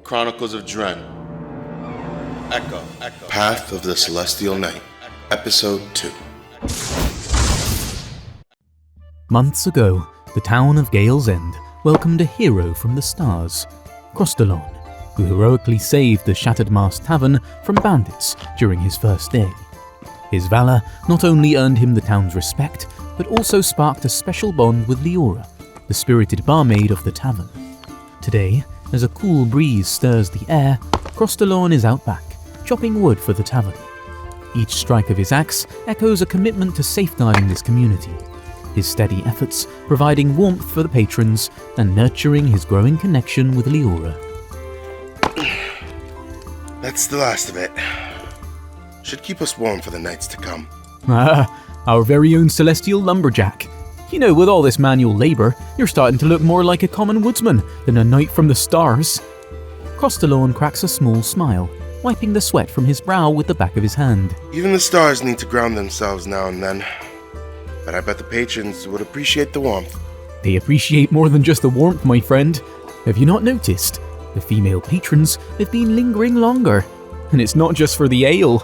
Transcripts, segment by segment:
Chronicles of Dren. Echo. Path of the Celestial Night. Episode 2. Months ago, the town of Gale's End welcomed a hero from the stars, Crostalon, who heroically saved the Shattered Mast Tavern from bandits during his first day. His valor not only earned him the town's respect, but also sparked a special bond with Leora, the spirited barmaid of the tavern. Today, as a cool breeze stirs the air, Crostalon is out back, chopping wood for the tavern. Each strike of his axe echoes a commitment to safeguarding this community, his steady efforts providing warmth for the patrons and nurturing his growing connection with Leora. That's the last of it. Should keep us warm for the nights to come. Our very own celestial lumberjack. You know, with all this manual labor, you're starting to look more like a common woodsman than a knight from the stars. Crostalon cracks a small smile, wiping the sweat from his brow with the back of his hand. Even the stars need to ground themselves now and then. But I bet the patrons would appreciate the warmth. They appreciate more than just the warmth, my friend. Have you not noticed? The female patrons have been lingering longer. And it's not just for the ale.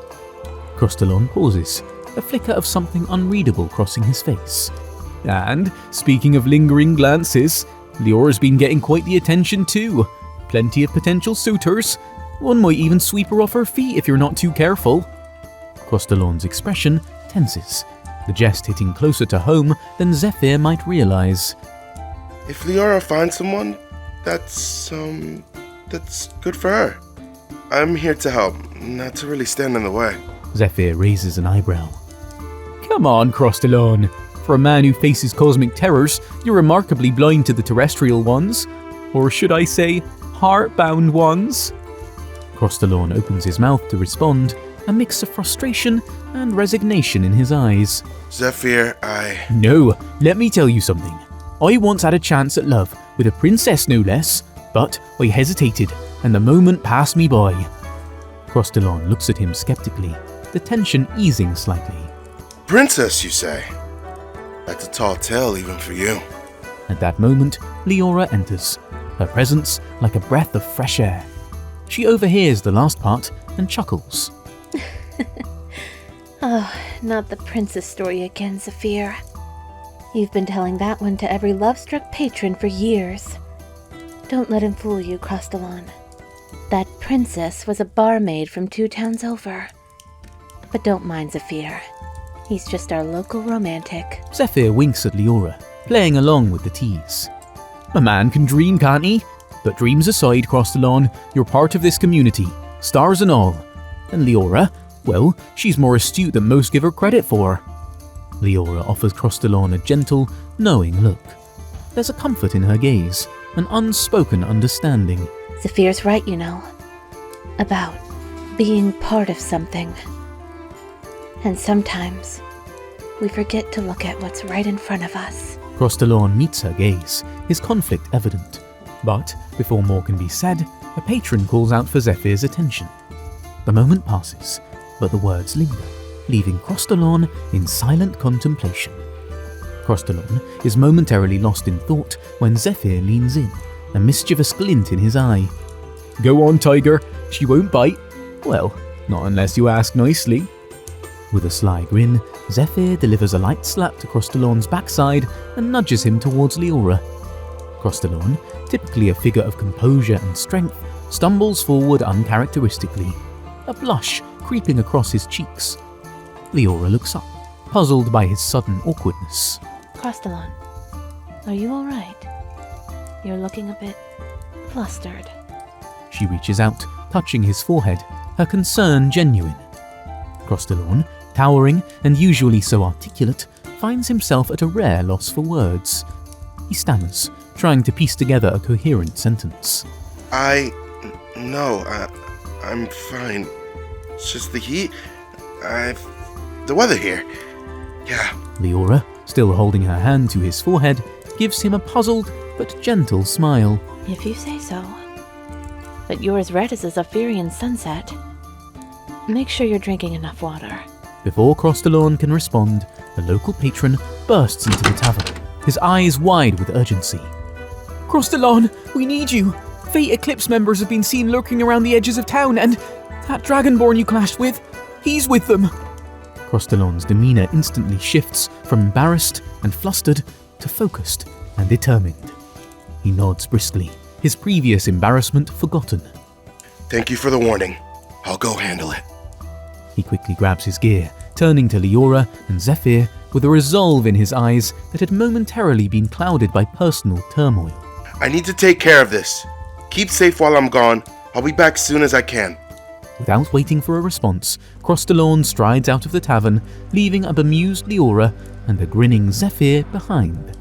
Crostalon pauses, a flicker of something unreadable crossing his face. And, speaking of lingering glances, Leora's been getting quite the attention too. Plenty of potential suitors. One might even sweep her off her feet if you're not too careful. Crostalon's expression tenses, the jest hitting closer to home than Zephyr might realize. If Leora finds someone, that's good for her. I'm here to help, not to really stand in the way. Zephyr raises an eyebrow. Come on, Crostalon. For a man who faces cosmic terrors, you're remarkably blind to the terrestrial ones. Or should I say, heart-bound ones? Crostalon opens his mouth to respond, a mix of frustration and resignation in his eyes. Zephyr, No, let me tell you something. I once had a chance at love, with a princess no less, but I hesitated, and the moment passed me by. Crostalon looks at him skeptically, the tension easing slightly. Princess, you say? That's a tall tale even for you. At that moment, Leora enters, her presence like a breath of fresh air. She overhears the last part and chuckles. Oh, not the princess story again, Zephyr. You've been telling that one to every love-struck patron for years. Don't let him fool you, Crostalon. That princess was a barmaid from 2 towns over. But don't mind Zephyr. He's just our local romantic. Zephyr winks at Leora, playing along with the tease. A man can dream, can't he? But dreams aside, Crostalon, you're part of this community, stars and all. And Leora, well, she's more astute than most give her credit for. Leora offers Crostalon a gentle, knowing look. There's a comfort in her gaze, an unspoken understanding. Zephyr's right, you know. About being part of something. And sometimes, we forget to look at what's right in front of us. Crostalon meets her gaze, his conflict evident. But, before more can be said, a patron calls out for Zephyr's attention. The moment passes, but the words linger, leaving Crostalon in silent contemplation. Crostalon is momentarily lost in thought when Zephyr leans in, a mischievous glint in his eye. Go on, Tiger, she won't bite. Well, not unless you ask nicely. With a sly grin, Zephyr delivers a light slap to Crostalon's backside and nudges him towards Leora. Crostalon, typically a figure of composure and strength, stumbles forward uncharacteristically, a blush creeping across his cheeks. Leora looks up, puzzled by his sudden awkwardness. Crostalon, are you alright? You're looking a bit flustered. She reaches out, touching his forehead, her concern genuine. Crostalon, towering and usually so articulate, finds himself at a rare loss for words. He stammers, trying to piece together a coherent sentence. No, I'm fine. It's just the heat. The weather here. Yeah. Leora, still holding her hand to his forehead, gives him a puzzled but gentle smile. If you say so. But you're as red as a Zephyrian sunset. Make sure you're drinking enough water. Before Crostalon can respond, the local patron bursts into the tavern, his eyes wide with urgency. Crostalon, we need you! Fate Eclipse members have been seen lurking around the edges of town, and that Dragonborn you clashed with, he's with them. Crostalon's demeanour instantly shifts from embarrassed and flustered to focused and determined. He nods briskly, his previous embarrassment forgotten. Thank you for the warning. I'll go handle it. He quickly grabs his gear, turning to Leora and Zephyr with a resolve in his eyes that had momentarily been clouded by personal turmoil. I need to take care of this. Keep safe while I'm gone. I'll be back soon as I can. Without waiting for a response, Crostalon strides out of the tavern, leaving a bemused Leora and a grinning Zephyr behind.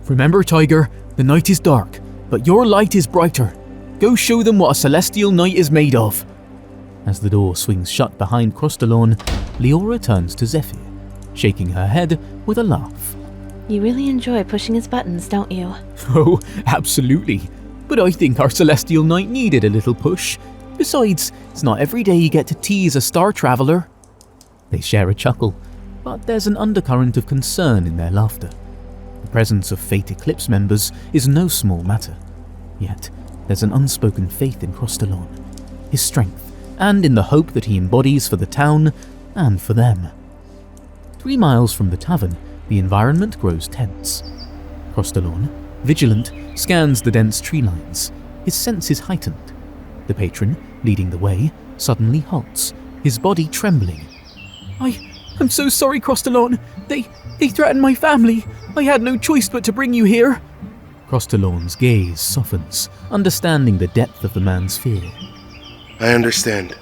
Remember, Tiger, the night is dark, but your light is brighter. Go show them what a celestial night is made of. As the door swings shut behind Crostalon, Leora turns to Zephyr, shaking her head with a laugh. You really enjoy pushing his buttons, don't you? Oh, absolutely. But I think our celestial night needed a little push. Besides, it's not every day you get to tease a star traveler. They share a chuckle, but there's an undercurrent of concern in their laughter. The presence of Fate Eclipse members is no small matter. Yet, there's an unspoken faith in Crostalon, his strength, and in the hope that he embodies for the town and for them. 3 miles from the tavern, the environment grows tense. Crostalon, vigilant, scans the dense tree lines, his senses heightened. The patron, leading the way, suddenly halts, his body trembling. I'm so sorry, Crostalon. They threatened my family. I had no choice but to bring you here. Crostalon's gaze softens, understanding the depth of the man's fear. I understand.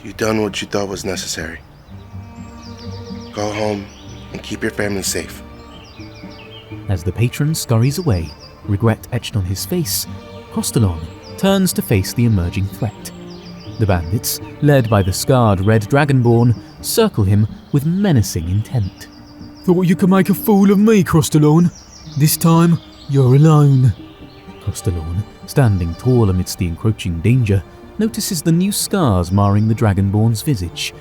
You've done what you thought was necessary. Go home and keep your family safe. As the patron scurries away, regret etched on his face, Crostalon turns to face the emerging threat. The bandits, led by the scarred red dragonborn, circle him with menacing intent. Thought you could make a fool of me, Crostalon. This time, you're alone. Crostalon, standing tall amidst the encroaching danger, notices the new scars marring the dragonborn's visage.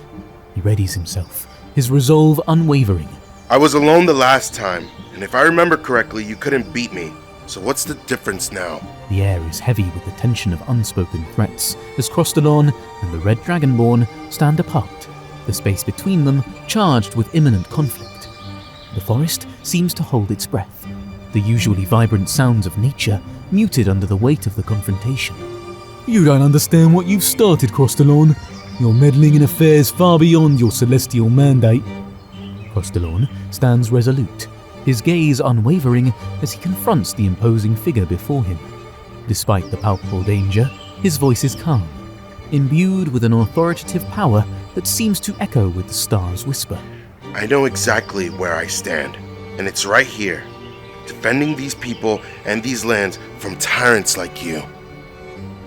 He readies himself, his resolve unwavering. I was alone the last time, and if I remember correctly, you couldn't beat me. So what's the difference now? The air is heavy with the tension of unspoken threats as Crostalon and the red dragonborn stand apart, the space between them charged with imminent conflict. The forest seems to hold its breath, the usually vibrant sounds of nature muted under the weight of the confrontation. You don't understand what you've started, Crostalon. You're meddling in affairs far beyond your celestial mandate. Crostalon stands resolute, his gaze unwavering as he confronts the imposing figure before him. Despite the palpable danger, his voice is calm, imbued with an authoritative power that seems to echo with the star's whisper. I know exactly where I stand, and it's right here, defending these people and these lands from tyrants like you.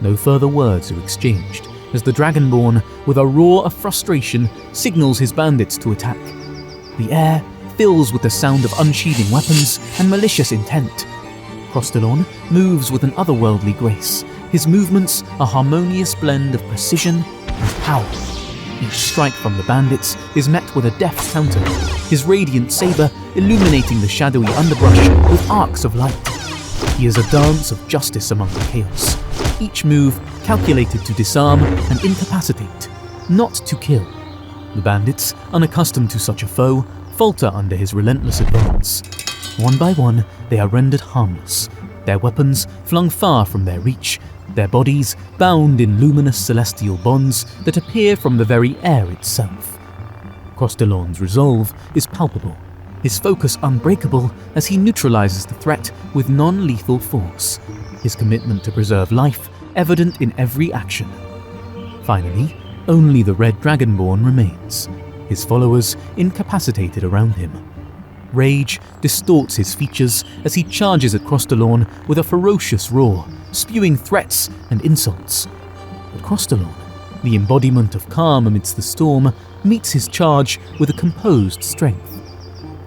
No further words are exchanged as the Dragonborn, with a roar of frustration, signals his bandits to attack. The air fills with the sound of unsheathing weapons and malicious intent. Crostalon moves with an otherworldly grace, his movements a harmonious blend of precision and power. Each strike from the bandits is met with a deft counter, his radiant saber illuminating the shadowy underbrush with arcs of light. He is a dance of justice among the chaos, each move calculated to disarm and incapacitate, not to kill. The bandits, unaccustomed to such a foe, falter under his relentless advance. One by one, they are rendered harmless, their weapons flung far from their reach, their bodies bound in luminous celestial bonds that appear from the very air itself. Crostalon's resolve is palpable, his focus unbreakable as he neutralizes the threat with non-lethal force, his commitment to preserve life evident in every action. Finally, only the red dragonborn remains, his followers incapacitated around him. Rage distorts his features as he charges at Crostalon with a ferocious roar, spewing threats and insults. But Crostalon, the embodiment of calm amidst the storm, meets his charge with a composed strength.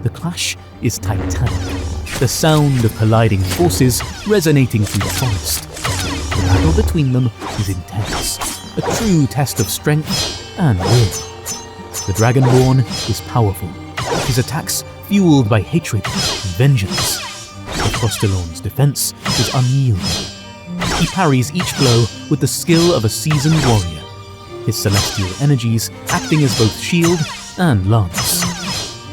The clash is titanic, the sound of colliding forces resonating through the forest. The battle between them is intense, a true test of strength and will. The Dragonborn is powerful, his attacks fueled by hatred and vengeance. But Crostalon's defense is unyielding. he parries each blow with the skill of a seasoned warrior, his celestial energies acting as both shield and lance.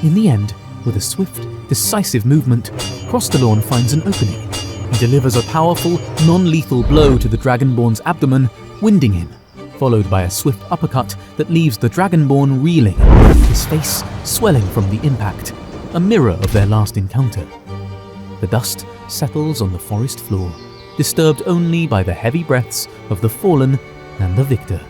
In the end, with a swift, decisive movement, Crostalorn finds an opening. He delivers a powerful, non-lethal blow to the Dragonborn's abdomen, winding him, followed by a swift uppercut that leaves the Dragonborn reeling, his face swelling from the impact, a mirror of their last encounter. The dust settles on the forest floor, disturbed only by the heavy breaths of the fallen and the victor.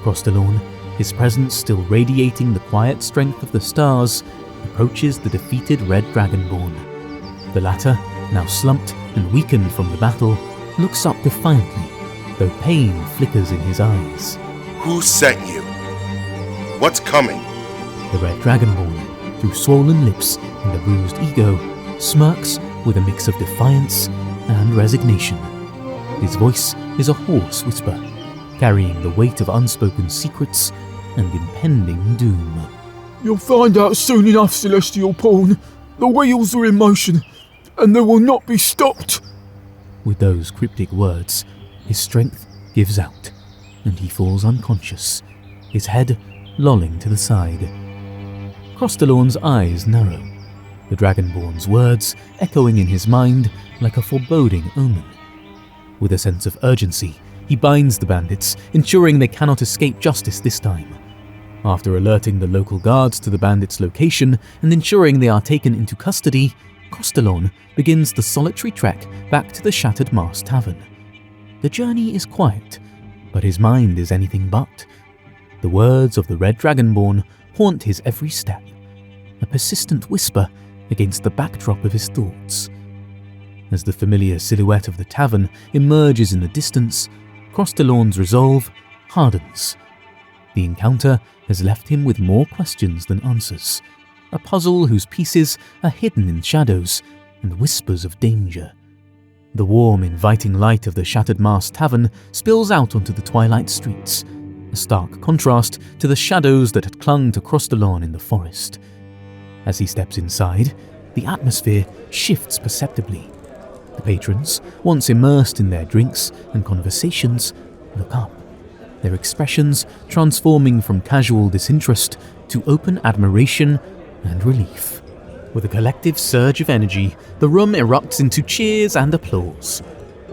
Crostalorn, his presence still radiating the quiet strength of the stars, approaches the defeated Red Dragonborn. The latter, now slumped and weakened from the battle, looks up defiantly, though pain flickers in his eyes. Who sent you? What's coming? The Red Dragonborn, through swollen lips and a bruised ego, smirks with a mix of defiance and resignation. His voice is a hoarse whisper, carrying the weight of unspoken secrets and impending doom. You'll find out soon enough, Celestial Pawn. The wheels are in motion, and they will not be stopped. With those cryptic words, his strength gives out, and he falls unconscious, his head lolling to the side. Crostalorn's eyes narrow, the Dragonborn's words echoing in his mind like a foreboding omen. With a sense of urgency, he binds the bandits, ensuring they cannot escape justice this time. After alerting the local guards to the bandits' location and ensuring they are taken into custody, Crostalorn begins the solitary trek back to the Shattered Mast Tavern. The journey is quiet, but his mind is anything but. The words of the Red Dragonborn haunt his every step, a persistent whisper against the backdrop of his thoughts. As the familiar silhouette of the tavern emerges in the distance, Crostalorn's resolve hardens. The encounter has left him with more questions than answers, a puzzle whose pieces are hidden in shadows and whispers of danger. The warm, inviting light of the Shattered Mast Tavern spills out onto the twilight streets, a stark contrast to the shadows that had clung to Crostalorn in the forest. As he steps inside, the atmosphere shifts perceptibly. The patrons, once immersed in their drinks and conversations, look up, their expressions transforming from casual disinterest to open admiration and relief. With a collective surge of energy, the room erupts into cheers and applause.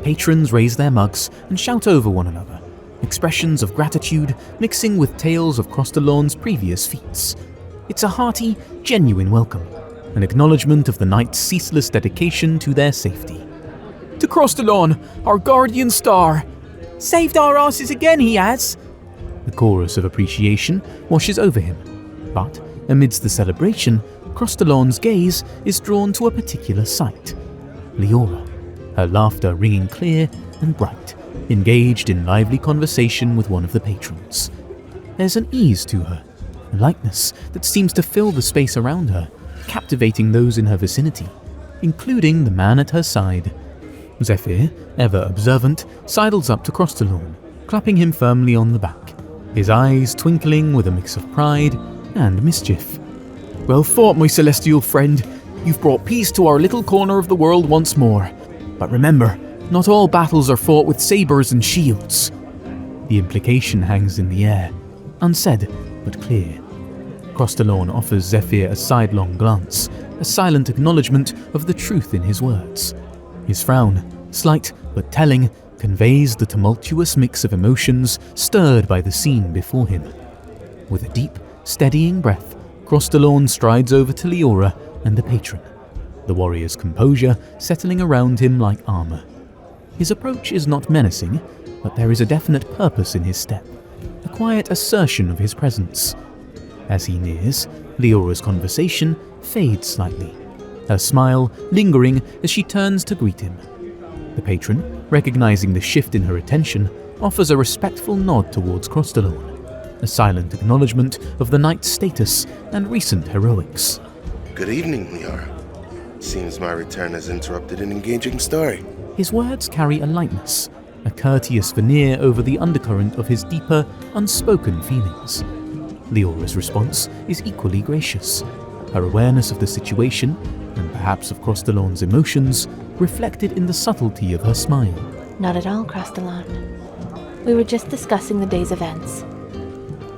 Patrons raise their mugs and shout over one another, expressions of gratitude mixing with tales of Crostalorn's previous feats. It's a hearty, genuine welcome, an acknowledgement of the knight's ceaseless dedication to their safety. To Crostalorn, our guardian star. Saved our asses again, he has. The chorus of appreciation washes over him, but amidst the celebration, Crostalorn's gaze is drawn to a particular sight. Leora, her laughter ringing clear and bright, engaged in lively conversation with one of the patrons. There's an ease to her, a lightness that seems to fill the space around her, captivating those in her vicinity, including the man at her side. Zephyr, ever observant, sidles up to Crostalorn, clapping him firmly on the back, his eyes twinkling with a mix of pride and mischief. Well fought, my celestial friend. You've brought peace to our little corner of the world once more. But remember, not all battles are fought with sabers and shields. The implication hangs in the air, unsaid but clear. Crostalorn offers Zephyr a sidelong glance, a silent acknowledgement of the truth in his words. His frown, slight but telling, conveys the tumultuous mix of emotions stirred by the scene before him. With a deep, steadying breath, Crostalorn strides over to Leora and the patron, the warrior's composure settling around him like armor. His approach is not menacing, but there is a definite purpose in his step, a quiet assertion of his presence. As he nears, Leora's conversation fades slightly, her smile lingering as she turns to greet him. The patron, recognizing the shift in her attention, offers a respectful nod towards Crostalorn, a silent acknowledgement of the knight's status and recent heroics. Good evening, Leora. Seems my return has interrupted an engaging story. His words carry a lightness, a courteous veneer over the undercurrent of his deeper, unspoken feelings. Leora's response is equally gracious, her awareness of the situation, and perhaps of Crostalorn's emotions, reflected in the subtlety of her smile. Not at all, Crostalon. We were just discussing the day's events.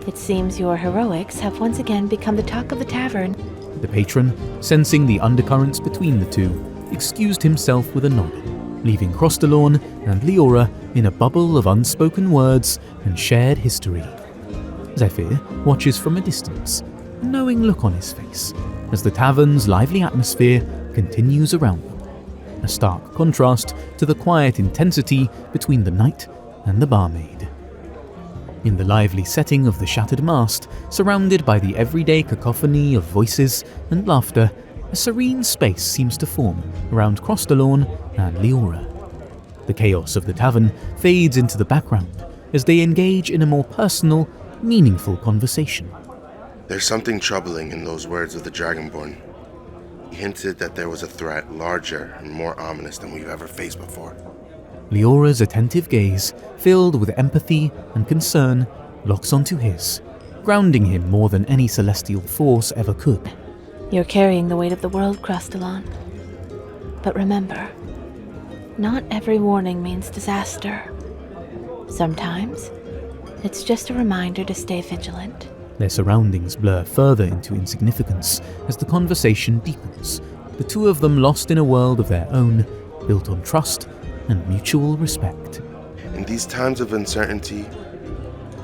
It seems your heroics have once again become the talk of the tavern. The patron, sensing the undercurrents between the two, excused himself with a nod, leaving Crostalon and Leora in a bubble of unspoken words and shared history. Zephyr watches from a distance, a knowing look on his face, as the tavern's lively atmosphere continues around them, a stark contrast to the quiet intensity between the knight and the barmaid. In the lively setting of the shattered mast, surrounded by the everyday cacophony of voices and laughter, a serene space seems to form around Crostalon and Leora. The chaos of the tavern fades into the background as they engage in a more personal, meaningful conversation. There's something troubling in those words of the Dragonborn. He hinted that there was a threat larger and more ominous than we've ever faced before. Leora's attentive gaze, filled with empathy and concern, locks onto his, grounding him more than any celestial force ever could. You're carrying the weight of the world, Crostalon. But remember, not every warning means disaster. Sometimes, it's just a reminder to stay vigilant. Their surroundings blur further into insignificance as the conversation deepens, the two of them lost in a world of their own, built on trust and mutual respect. In these times of uncertainty,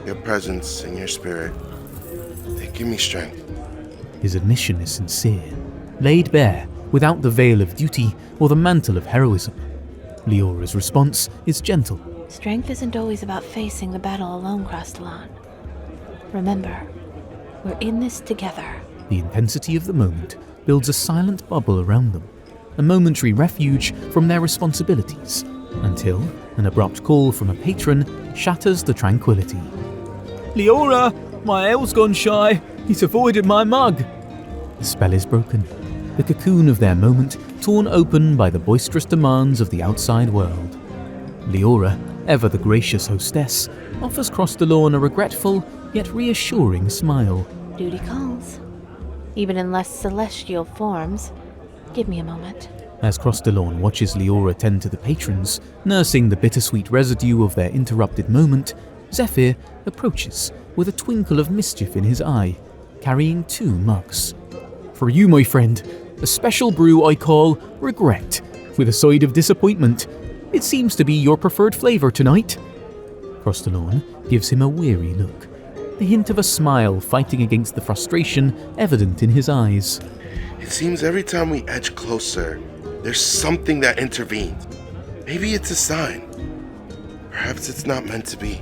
your presence and your spirit, they give me strength. His admission is sincere, laid bare without the veil of duty or the mantle of heroism. Leora's response is gentle. Strength isn't always about facing the battle alone, Crostalon. Remember, we're in this together. The intensity of the moment builds a silent bubble around them, a momentary refuge from their responsibilities, until an abrupt call from a patron shatters the tranquility. Leora, my ale's gone shy. He's avoided my mug. The spell is broken, the cocoon of their moment torn open by the boisterous demands of the outside world. Leora, ever the gracious hostess, offers Crostalon a regretful yet reassuring smile. Duty calls. Even in less celestial forms. Give me a moment. As Crostalon watches Leora tend to the patrons, nursing the bittersweet residue of their interrupted moment, Zephyr approaches with a twinkle of mischief in his eye, carrying 2 mugs. For you, my friend, a special brew I call Regret, with a side of disappointment. It seems to be your preferred flavour tonight. Crostalon gives him a weary look, the hint of a smile fighting against the frustration evident in his eyes. It seems every time we edge closer, there's something that intervenes. Maybe it's a sign. Perhaps it's not meant to be.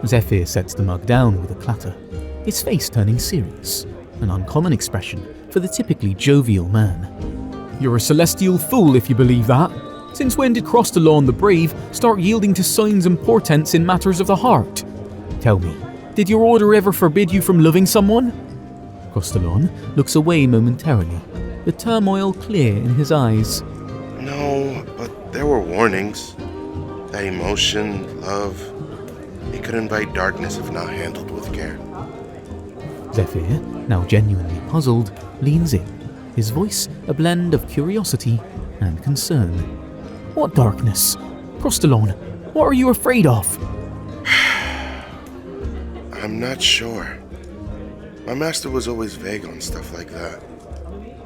Zephyr sets the mug down with a clatter, his face turning serious, an uncommon expression for the typically jovial man. You're a celestial fool if you believe that. Since when did Crostalon the Brave start yielding to signs and portents in matters of the heart? Tell me, did your order ever forbid you from loving someone? Crostalon looks away momentarily, the turmoil clear in his eyes. No, but there were warnings. That emotion, love, it could invite darkness if not handled with care. Zephyr, now genuinely puzzled, leans in, his voice a blend of curiosity and concern. What darkness? Crostalon, what are you afraid of? I'm not sure. My master was always vague on stuff like that.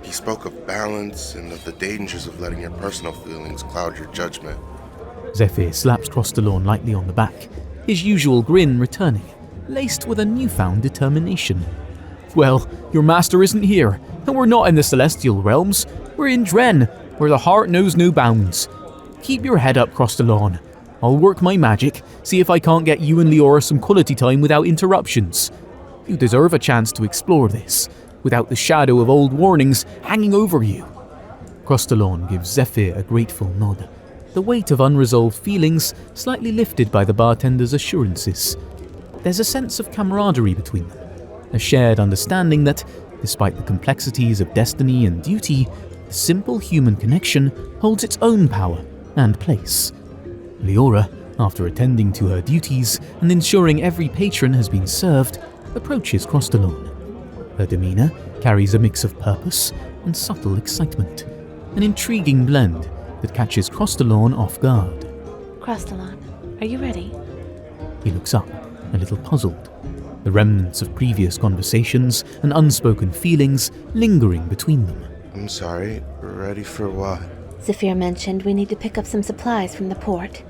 He spoke of balance and of the dangers of letting your personal feelings cloud your judgment. Zephyr slaps Crostalon lightly on the back, his usual grin returning, laced with a newfound determination. Well, your master isn't here, and we're not in the celestial realms. We're in Dren, where the heart knows no bounds. Keep your head up, Crostalon. I'll work my magic, see if I can't get you and Leora some quality time without interruptions. You deserve a chance to explore this, without the shadow of old warnings hanging over you. Crostalon gives Zephyr a grateful nod, the weight of unresolved feelings slightly lifted by the bartender's assurances. There's a sense of camaraderie between them, a shared understanding that, despite the complexities of destiny and duty, the simple human connection holds its own power and place. Leora, after attending to her duties and ensuring every patron has been served, approaches Crostalon. Her demeanor carries a mix of purpose and subtle excitement, an intriguing blend that catches Crostalon off guard. Crostalon, are you ready? He looks up, a little puzzled, the remnants of previous conversations and unspoken feelings lingering between them. I'm sorry, ready for what? Zephyr mentioned we need to pick up some supplies from the port.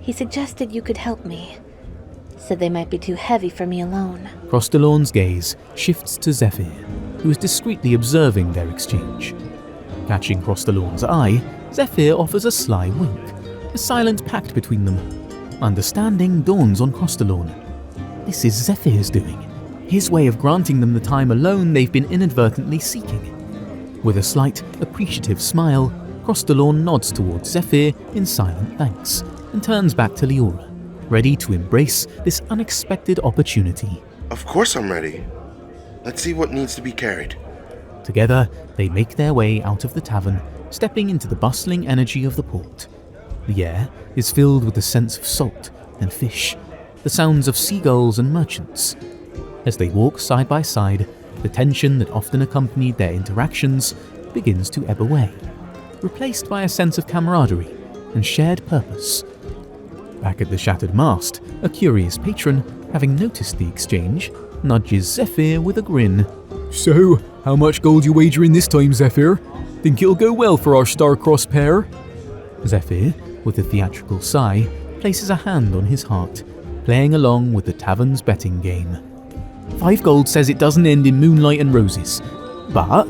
He suggested you could help me. Said they might be too heavy for me alone. Crostalon's gaze shifts to Zephyr, who is discreetly observing their exchange. Catching Crostalon's eye, Zephyr offers a sly wink, a silent pact between them. Understanding dawns on Crostalon. This is Zephyr's doing, his way of granting them the time alone they've been inadvertently seeking. With a slight, appreciative smile, Crostalon nods towards Zephyr in silent thanks and turns back to Leora, ready to embrace this unexpected opportunity. Of course I'm ready. Let's see what needs to be carried. Together, they make their way out of the tavern, stepping into the bustling energy of the port. The air is filled with the sense of salt and fish, the sounds of seagulls and merchants. As they walk side by side, the tension that often accompanied their interactions begins to ebb away, replaced by a sense of camaraderie and shared purpose. Back at the shattered mast, a curious patron, having noticed the exchange, nudges Zephyr with a grin. So, how much gold you wagering this time, Zephyr? Think it'll go well for our star-crossed pair? Zephyr, with a theatrical sigh, places a hand on his heart, playing along with the tavern's betting game. 5 gold says it doesn't end in moonlight and roses. But,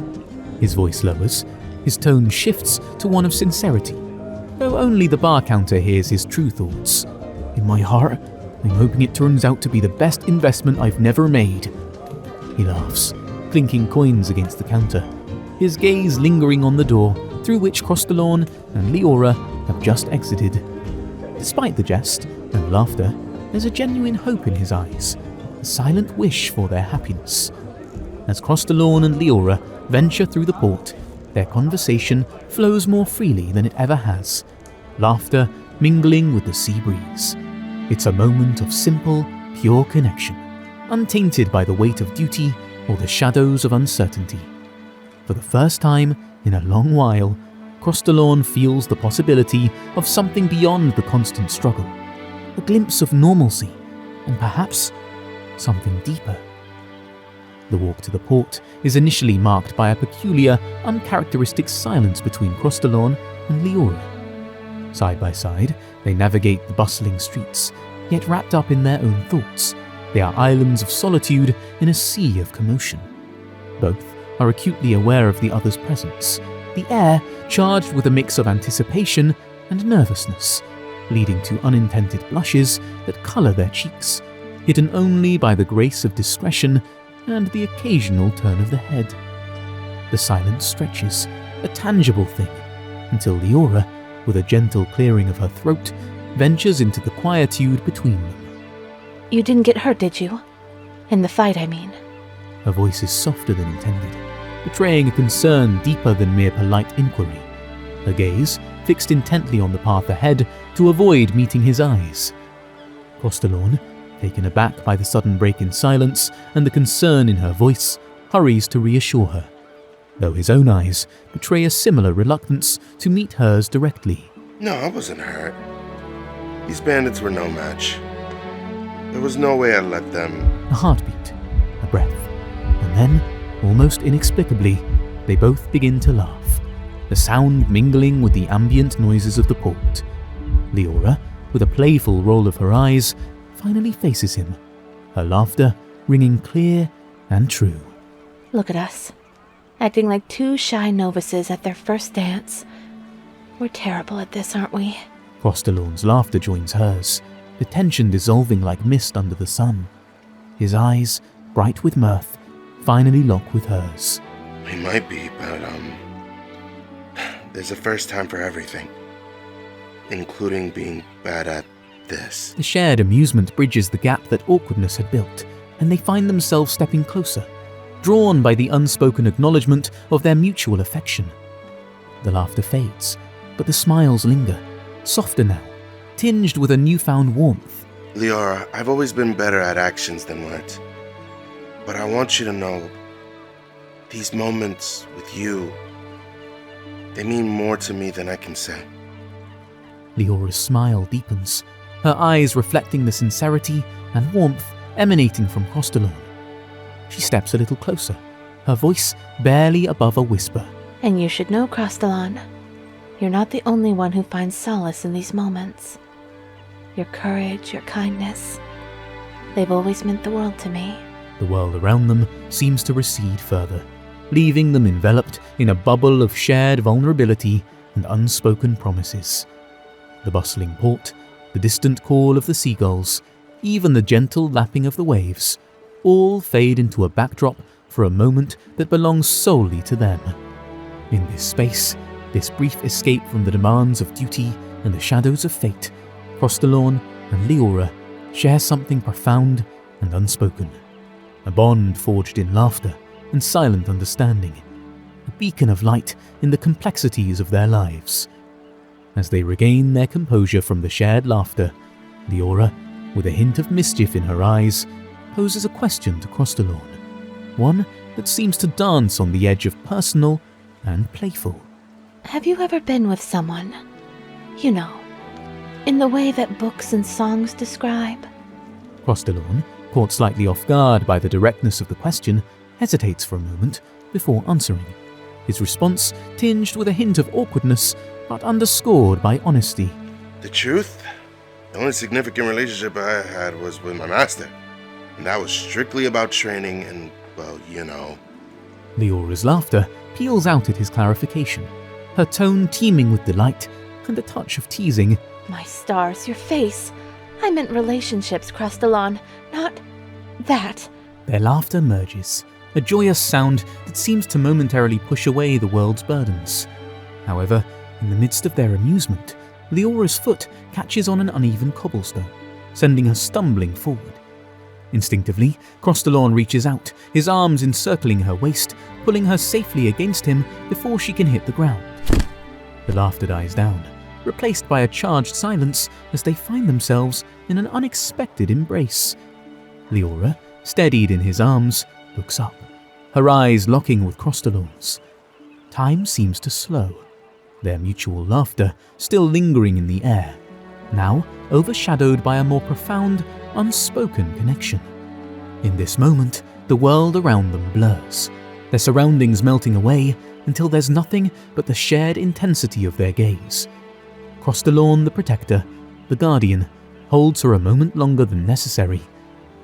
his voice lowers, his tone shifts to one of sincerity, though only the bar counter hears his true thoughts. in my heart, I'm hoping it turns out to be the best investment I've never made. He laughs, clinking coins against the counter, his gaze lingering on the door through which Crostalon and Leora have just exited. Despite the jest and laughter, there's a genuine hope in his eyes, a silent wish for their happiness. As Crostalon and Leora venture through the port, their conversation flows more freely than it ever has, laughter mingling with the sea breeze. It's a moment of simple, pure connection, untainted by the weight of duty or the shadows of uncertainty. For the first time in a long while, Crostalon feels the possibility of something beyond the constant struggle, a glimpse of normalcy, and perhaps something deeper. The walk to the port is initially marked by a peculiar, uncharacteristic silence between Crostalon and Leora. Side by side, they navigate the bustling streets, yet wrapped up in their own thoughts. They are islands of solitude in a sea of commotion. Both are acutely aware of the other's presence, the air charged with a mix of anticipation and nervousness, leading to unintended blushes that colour their cheeks, hidden only by the grace of discretion and the occasional turn of the head. The silence stretches, a tangible thing, until Leora, with a gentle clearing of her throat, ventures into the quietude between them. You didn't get hurt, did you? In the fight, I mean. Her voice is softer than intended, betraying a concern deeper than mere polite inquiry, her gaze fixed intently on the path ahead to avoid meeting his eyes. Crostalon, taken aback by the sudden break in silence and the concern in her voice, hurries to reassure her, though his own eyes betray a similar reluctance to meet hers directly. No, I wasn't hurt. These bandits were no match. There was no way I'd let them... A heartbeat, a breath, and then, almost inexplicably, they both begin to laugh, the sound mingling with the ambient noises of the port. Leora, with a playful roll of her eyes, finally faces him, her laughter ringing clear and true. Look at us, acting like two shy novices at their first dance. We're terrible at this, aren't we? Crostalon's laughter joins hers, the tension dissolving like mist under the sun. His eyes, bright with mirth, finally lock with hers. We might be, but, there's a first time for everything, including being bad at this. The shared amusement bridges the gap that awkwardness had built, and they find themselves stepping closer, drawn by the unspoken acknowledgement of their mutual affection. The laughter fades, but the smiles linger, softer now, tinged with a newfound warmth. Leora, I've always been better at actions than words. But I want you to know, these moments with you, they mean more to me than I can say. Leora's smile deepens, her eyes reflecting the sincerity and warmth emanating from Crostalorn. She steps a little closer, her voice barely above a whisper. And you should know, Crostalon, you're not the only one who finds solace in these moments. Your courage, your kindness, they've always meant the world to me. The world around them seems to recede further, leaving them enveloped in a bubble of shared vulnerability and unspoken promises. The bustling port, the distant call of the seagulls, even the gentle lapping of the waves, all fade into a backdrop for a moment that belongs solely to them. In this space, this brief escape from the demands of duty and the shadows of fate, Crostalorn and Leora share something profound and unspoken. A bond forged in laughter and silent understanding, a beacon of light in the complexities of their lives. As they regain their composure from the shared laughter, Leora, with a hint of mischief in her eyes, poses a question to Crostalorn, one that seems to dance on the edge of personal and playful. Have you ever been with someone, you know, in the way that books and songs describe? Crostalorn, caught slightly off guard by the directness of the question, hesitates for a moment before answering, his response tinged with a hint of awkwardness but underscored by honesty. The truth? The only significant relationship I had was with my master. And that was strictly about training and, well, you know. Leora's laughter peals out at his clarification, her tone teeming with delight and a touch of teasing. My stars, your face. I meant relationships, Crostalon, not that. Their laughter merges, a joyous sound that seems to momentarily push away the world's burdens. However, in the midst of their amusement, Leora's foot catches on an uneven cobblestone, sending her stumbling forward. Instinctively, Crostalorn reaches out, his arms encircling her waist, pulling her safely against him before she can hit the ground. The laughter dies down, replaced by a charged silence as they find themselves in an unexpected embrace. Leora, steadied in his arms, looks up, her eyes locking with Crostalorn's. Time seems to slow, their mutual laughter still lingering in the air, now overshadowed by a more profound, unspoken connection. In this moment, the world around them blurs, their surroundings melting away until there's nothing but the shared intensity of their gaze. Crostalorn, the protector, the guardian, holds her a moment longer than necessary,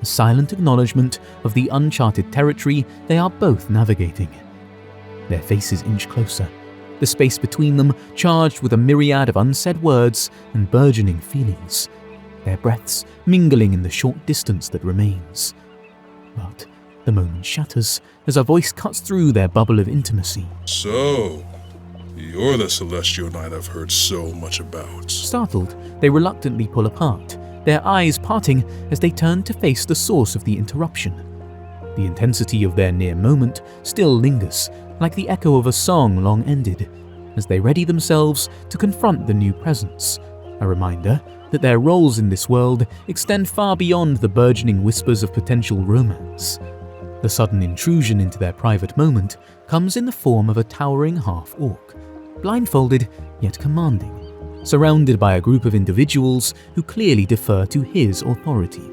a silent acknowledgement of the uncharted territory they are both navigating. Their faces inch closer, the space between them charged with a myriad of unsaid words and burgeoning feelings, their breaths mingling in the short distance that remains. But the moment shatters as a voice cuts through their bubble of intimacy. So, you're the celestial knight I've heard so much about. Startled, they reluctantly pull apart, their eyes parting as they turn to face the source of the interruption. The intensity of their near moment still lingers, like the echo of a song long ended, as they ready themselves to confront the new presence, a reminder that their roles in this world extend far beyond the burgeoning whispers of potential romance. The sudden intrusion into their private moment comes in the form of a towering half-orc, blindfolded yet commanding, surrounded by a group of individuals who clearly defer to his authority.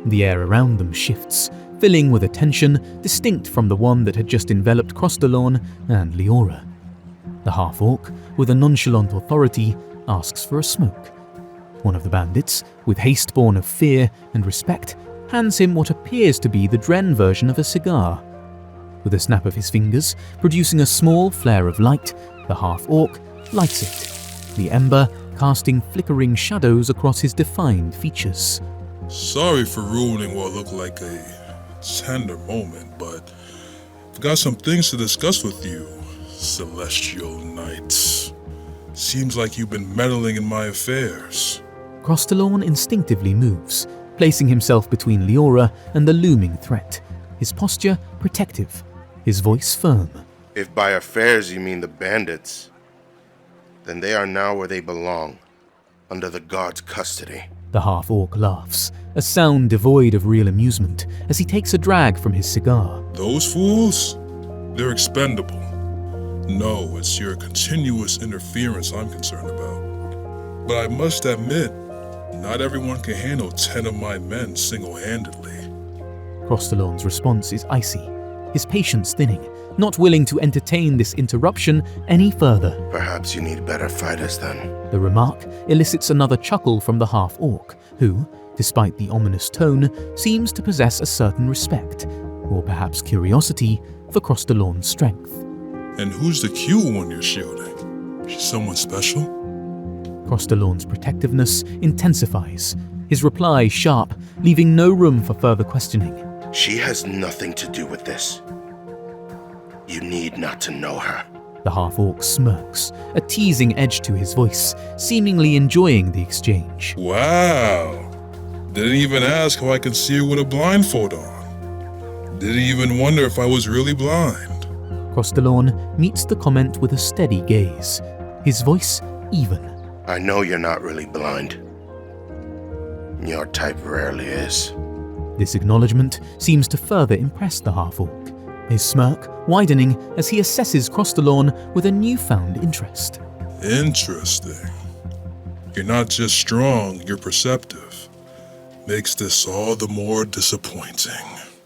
The air around them shifts, filling with a tension distinct from the one that had just enveloped Crostalorn and Leora. The half-orc, with a nonchalant authority, asks for a smoke. One of the bandits, with haste born of fear and respect, hands him what appears to be the Dren version of a cigar. With a snap of his fingers, producing a small flare of light, the half-orc lights it, the ember casting flickering shadows across his defined features. Sorry for ruining what looked like a tender moment, but I've got some things to discuss with you, Celestial Knight. Seems like you've been meddling in my affairs. Crostalorn instinctively moves, placing himself between Leora and the looming threat, his posture protective, his voice firm. If by affairs you mean the bandits, then they are now where they belong, under the god's custody. The half-orc laughs, a sound devoid of real amusement, as he takes a drag from his cigar. Those fools? They're expendable. No, it's your continuous interference I'm concerned about. but I must admit, not everyone can handle 10 of my men single-handedly. Crostalorn's response is icy, his patience thinning, not willing to entertain this interruption any further. Perhaps you need better fighters then. The remark elicits another chuckle from the half-orc, who, despite the ominous tone, seems to possess a certain respect, or perhaps curiosity, for Crostalorn's strength. And who's the cute one you're shielding? She's someone special? Crostalorn's protectiveness intensifies, his reply sharp, leaving no room for further questioning. She has nothing to do with this. You need not to know her. The half-orc smirks, a teasing edge to his voice, seemingly enjoying the exchange. Wow! Didn't even ask how I could see her with a blindfold on. Didn't even wonder if I was really blind. Crostalorn meets the comment with a steady gaze, his voice even. I know you're not really blind. Your type rarely is. This acknowledgement seems to further impress the half-orc, his smirk widening as he assesses Crostalorn with a newfound interest. Interesting. You're not just strong, you're perceptive. Makes this all the more disappointing.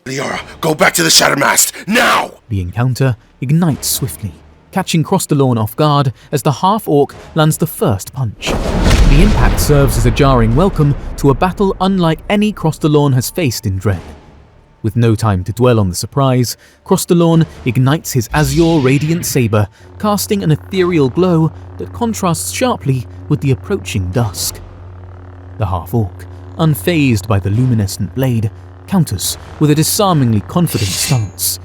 Liara, go back to the Shattermast, now! The encounter ignites swiftly, catching Crostalorn off guard as the half-orc lands the first punch. The impact serves as a jarring welcome to a battle unlike any Crostalorn has faced in Dren. With no time to dwell on the surprise, Crostalorn ignites his azure radiant saber, casting an ethereal glow that contrasts sharply with the approaching dusk. The half-orc, unfazed by the luminescent blade, counters with a disarmingly confident stance.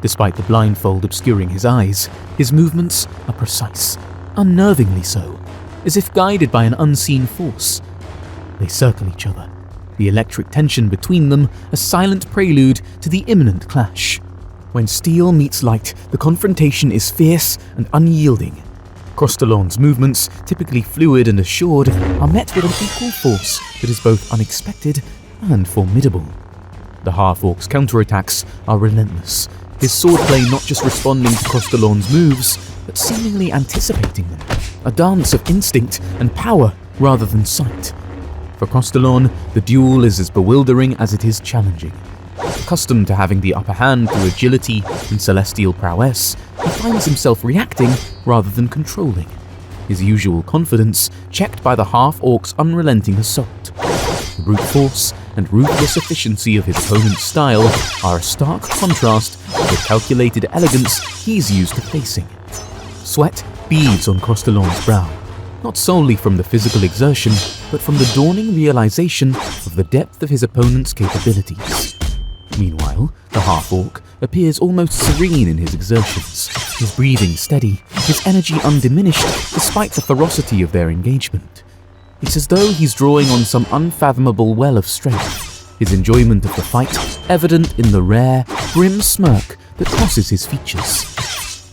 Despite the blindfold obscuring his eyes, his movements are precise, unnervingly so, as if guided by an unseen force. They circle each other, the electric tension between them a silent prelude to the imminent clash. When steel meets light, the confrontation is fierce and unyielding. Crostalorn's movements, typically fluid and assured, are met with an equal force that is both unexpected and formidable. The half-orc's counterattacks are relentless, his swordplay not just responding to Crostalorn's moves, but seemingly anticipating them, a dance of instinct and power rather than sight. For Crostalorn, the duel is as bewildering as it is challenging. Accustomed to having the upper hand through agility and celestial prowess, he finds himself reacting rather than controlling, his usual confidence checked by the half-orc's unrelenting assault. The brute force and ruthless efficiency of his opponent's style are a stark contrast to the calculated elegance he's used to facing. Sweat beads on Crostalorn's brow, not solely from the physical exertion, but from the dawning realization of the depth of his opponent's capabilities. Meanwhile, the half-orc appears almost serene in his exertions, his breathing steady, his energy undiminished despite the ferocity of their engagement. It's as though he's drawing on some unfathomable well of strength, his enjoyment of the fight evident in the rare, grim smirk that crosses his features.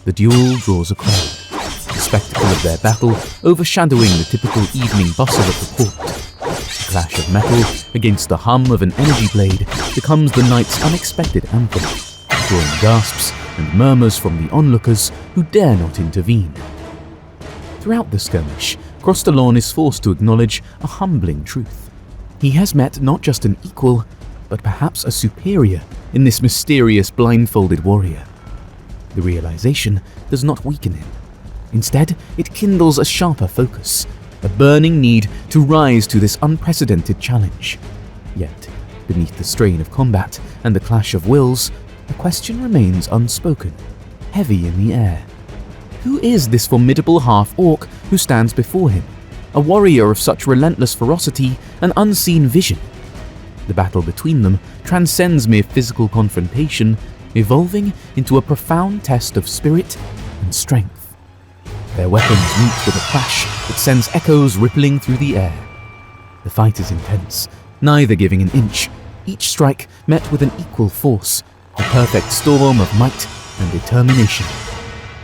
The duel draws a crowd, the spectacle of their battle overshadowing the typical evening bustle of the port. The clash of metal against the hum of an energy blade becomes the night's unexpected anthem, drawing gasps and murmurs from the onlookers who dare not intervene. Throughout the skirmish, Crostalorn is forced to acknowledge a humbling truth. He has met not just an equal, but perhaps a superior in this mysterious blindfolded warrior. The realization does not weaken him. Instead, it kindles a sharper focus, a burning need to rise to this unprecedented challenge. Yet, beneath the strain of combat and the clash of wills, the question remains unspoken, heavy in the air. Who is this formidable half-orc who stands before him, a warrior of such relentless ferocity and unseen vision? The battle between them transcends mere physical confrontation, evolving into a profound test of spirit and strength. Their weapons meet with a crash that sends echoes rippling through the air. The fight is intense, neither giving an inch, each strike met with an equal force, a perfect storm of might and determination.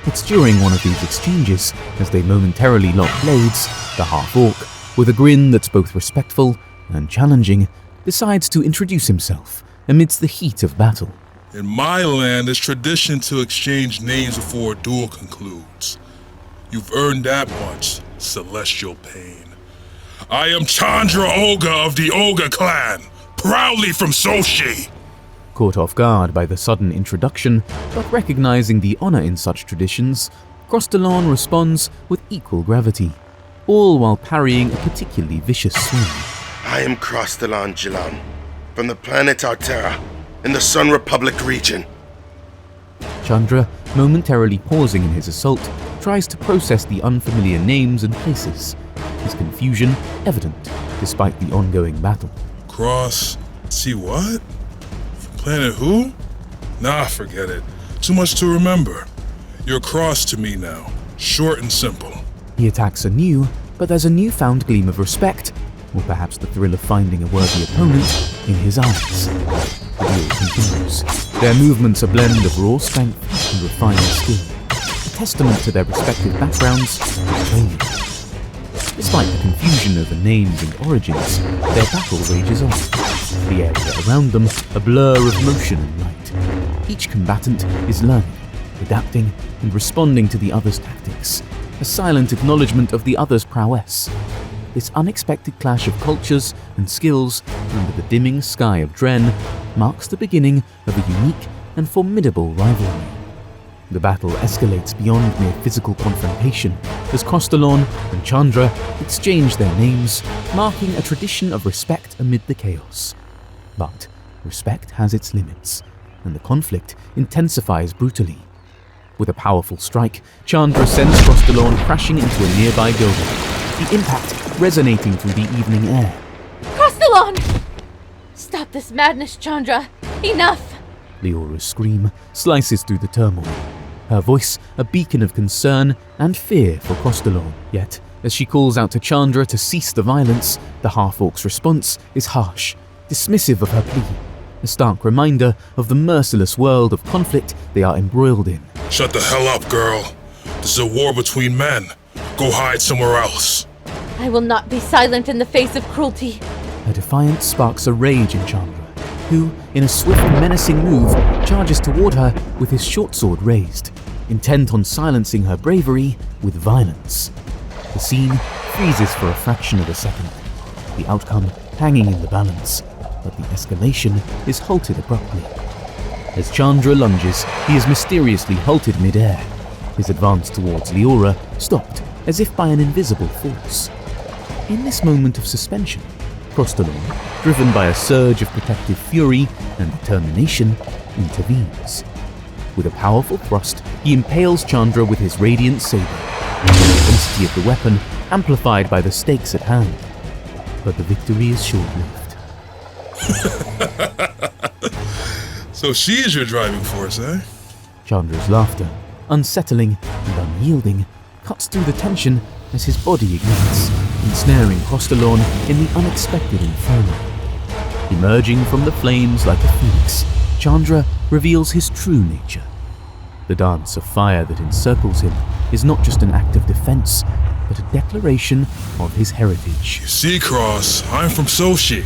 It's during one of these exchanges, as they momentarily lock blades, the half-orc, with a grin that's both respectful and challenging, decides to introduce himself amidst the heat of battle. In my land, it's tradition to exchange names before a duel concludes. You've earned that much, celestial pain. I am Chandra Ogre of the Ogre clan, proudly from Soshi. Caught off guard by the sudden introduction, but recognizing the honor in such traditions, Crostalon responds with equal gravity, all while parrying a particularly vicious swing. I am Crostalon Jilan, from the planet Artera, in the Sun Republic region. Chandra, momentarily pausing in his assault, tries to process the unfamiliar names and places, his confusion evident despite the ongoing battle. Cross, see what? From planet who? Nah, forget it. Too much to remember. You're Cross to me now, short and simple. He attacks anew, but there's a newfound gleam of respect, or perhaps the thrill of finding a worthy opponent, in his eyes. The duel continues. Their movements a blend of raw strength and refined skill, a testament to their respective backgrounds and training. Despite the confusion over names and origins, their battle rages on. The area around them a blur of motion and light. Each combatant is learning, adapting, and responding to the other's tactics, a silent acknowledgement of the other's prowess. This unexpected clash of cultures and skills under the dimming sky of Dren marks the beginning of a unique and formidable rivalry. The battle escalates beyond mere physical confrontation as Crostalon and Chandra exchange their names, marking a tradition of respect amid the chaos. But respect has its limits, and the conflict intensifies brutally. With a powerful strike, Chandra sends Crostalon crashing into a nearby building, the impact resonating through the evening air. Crostalon! Stop this madness, Chandra! Enough! Leora's scream slices through the turmoil, her voice a beacon of concern and fear for Crostalon. Yet, as she calls out to Chandra to cease the violence, the half-orc's response is harsh, dismissive of her plea, a stark reminder of the merciless world of conflict they are embroiled in. Shut the hell up, girl. This is a war between men. Go hide somewhere else. I will not be silent in the face of cruelty. Her defiance sparks a rage in Chandra, who, in a swift and menacing move, charges toward her with his short sword raised, intent on silencing her bravery with violence. The scene freezes for a fraction of a second, the outcome hanging in the balance, but the escalation is halted abruptly. As Chandra lunges, he is mysteriously halted mid-air, his advance towards Leora stopped as if by an invisible force. In this moment of suspension, Crostalon, driven by a surge of protective fury and determination, intervenes. With a powerful thrust, he impales Chandra with his radiant saber, the intensity of the weapon amplified by the stakes at hand. But the victory is short-lived. So she is your driving force, eh? Chandra's laughter, unsettling and unyielding, cuts through the tension as his body ignites, ensnaring Crostalon in the unexpected inferno. Emerging from the flames like a phoenix, Chandra reveals his true nature. The dance of fire that encircles him is not just an act of defense, but a declaration of his heritage. You see, Cross, I'm from Soshi.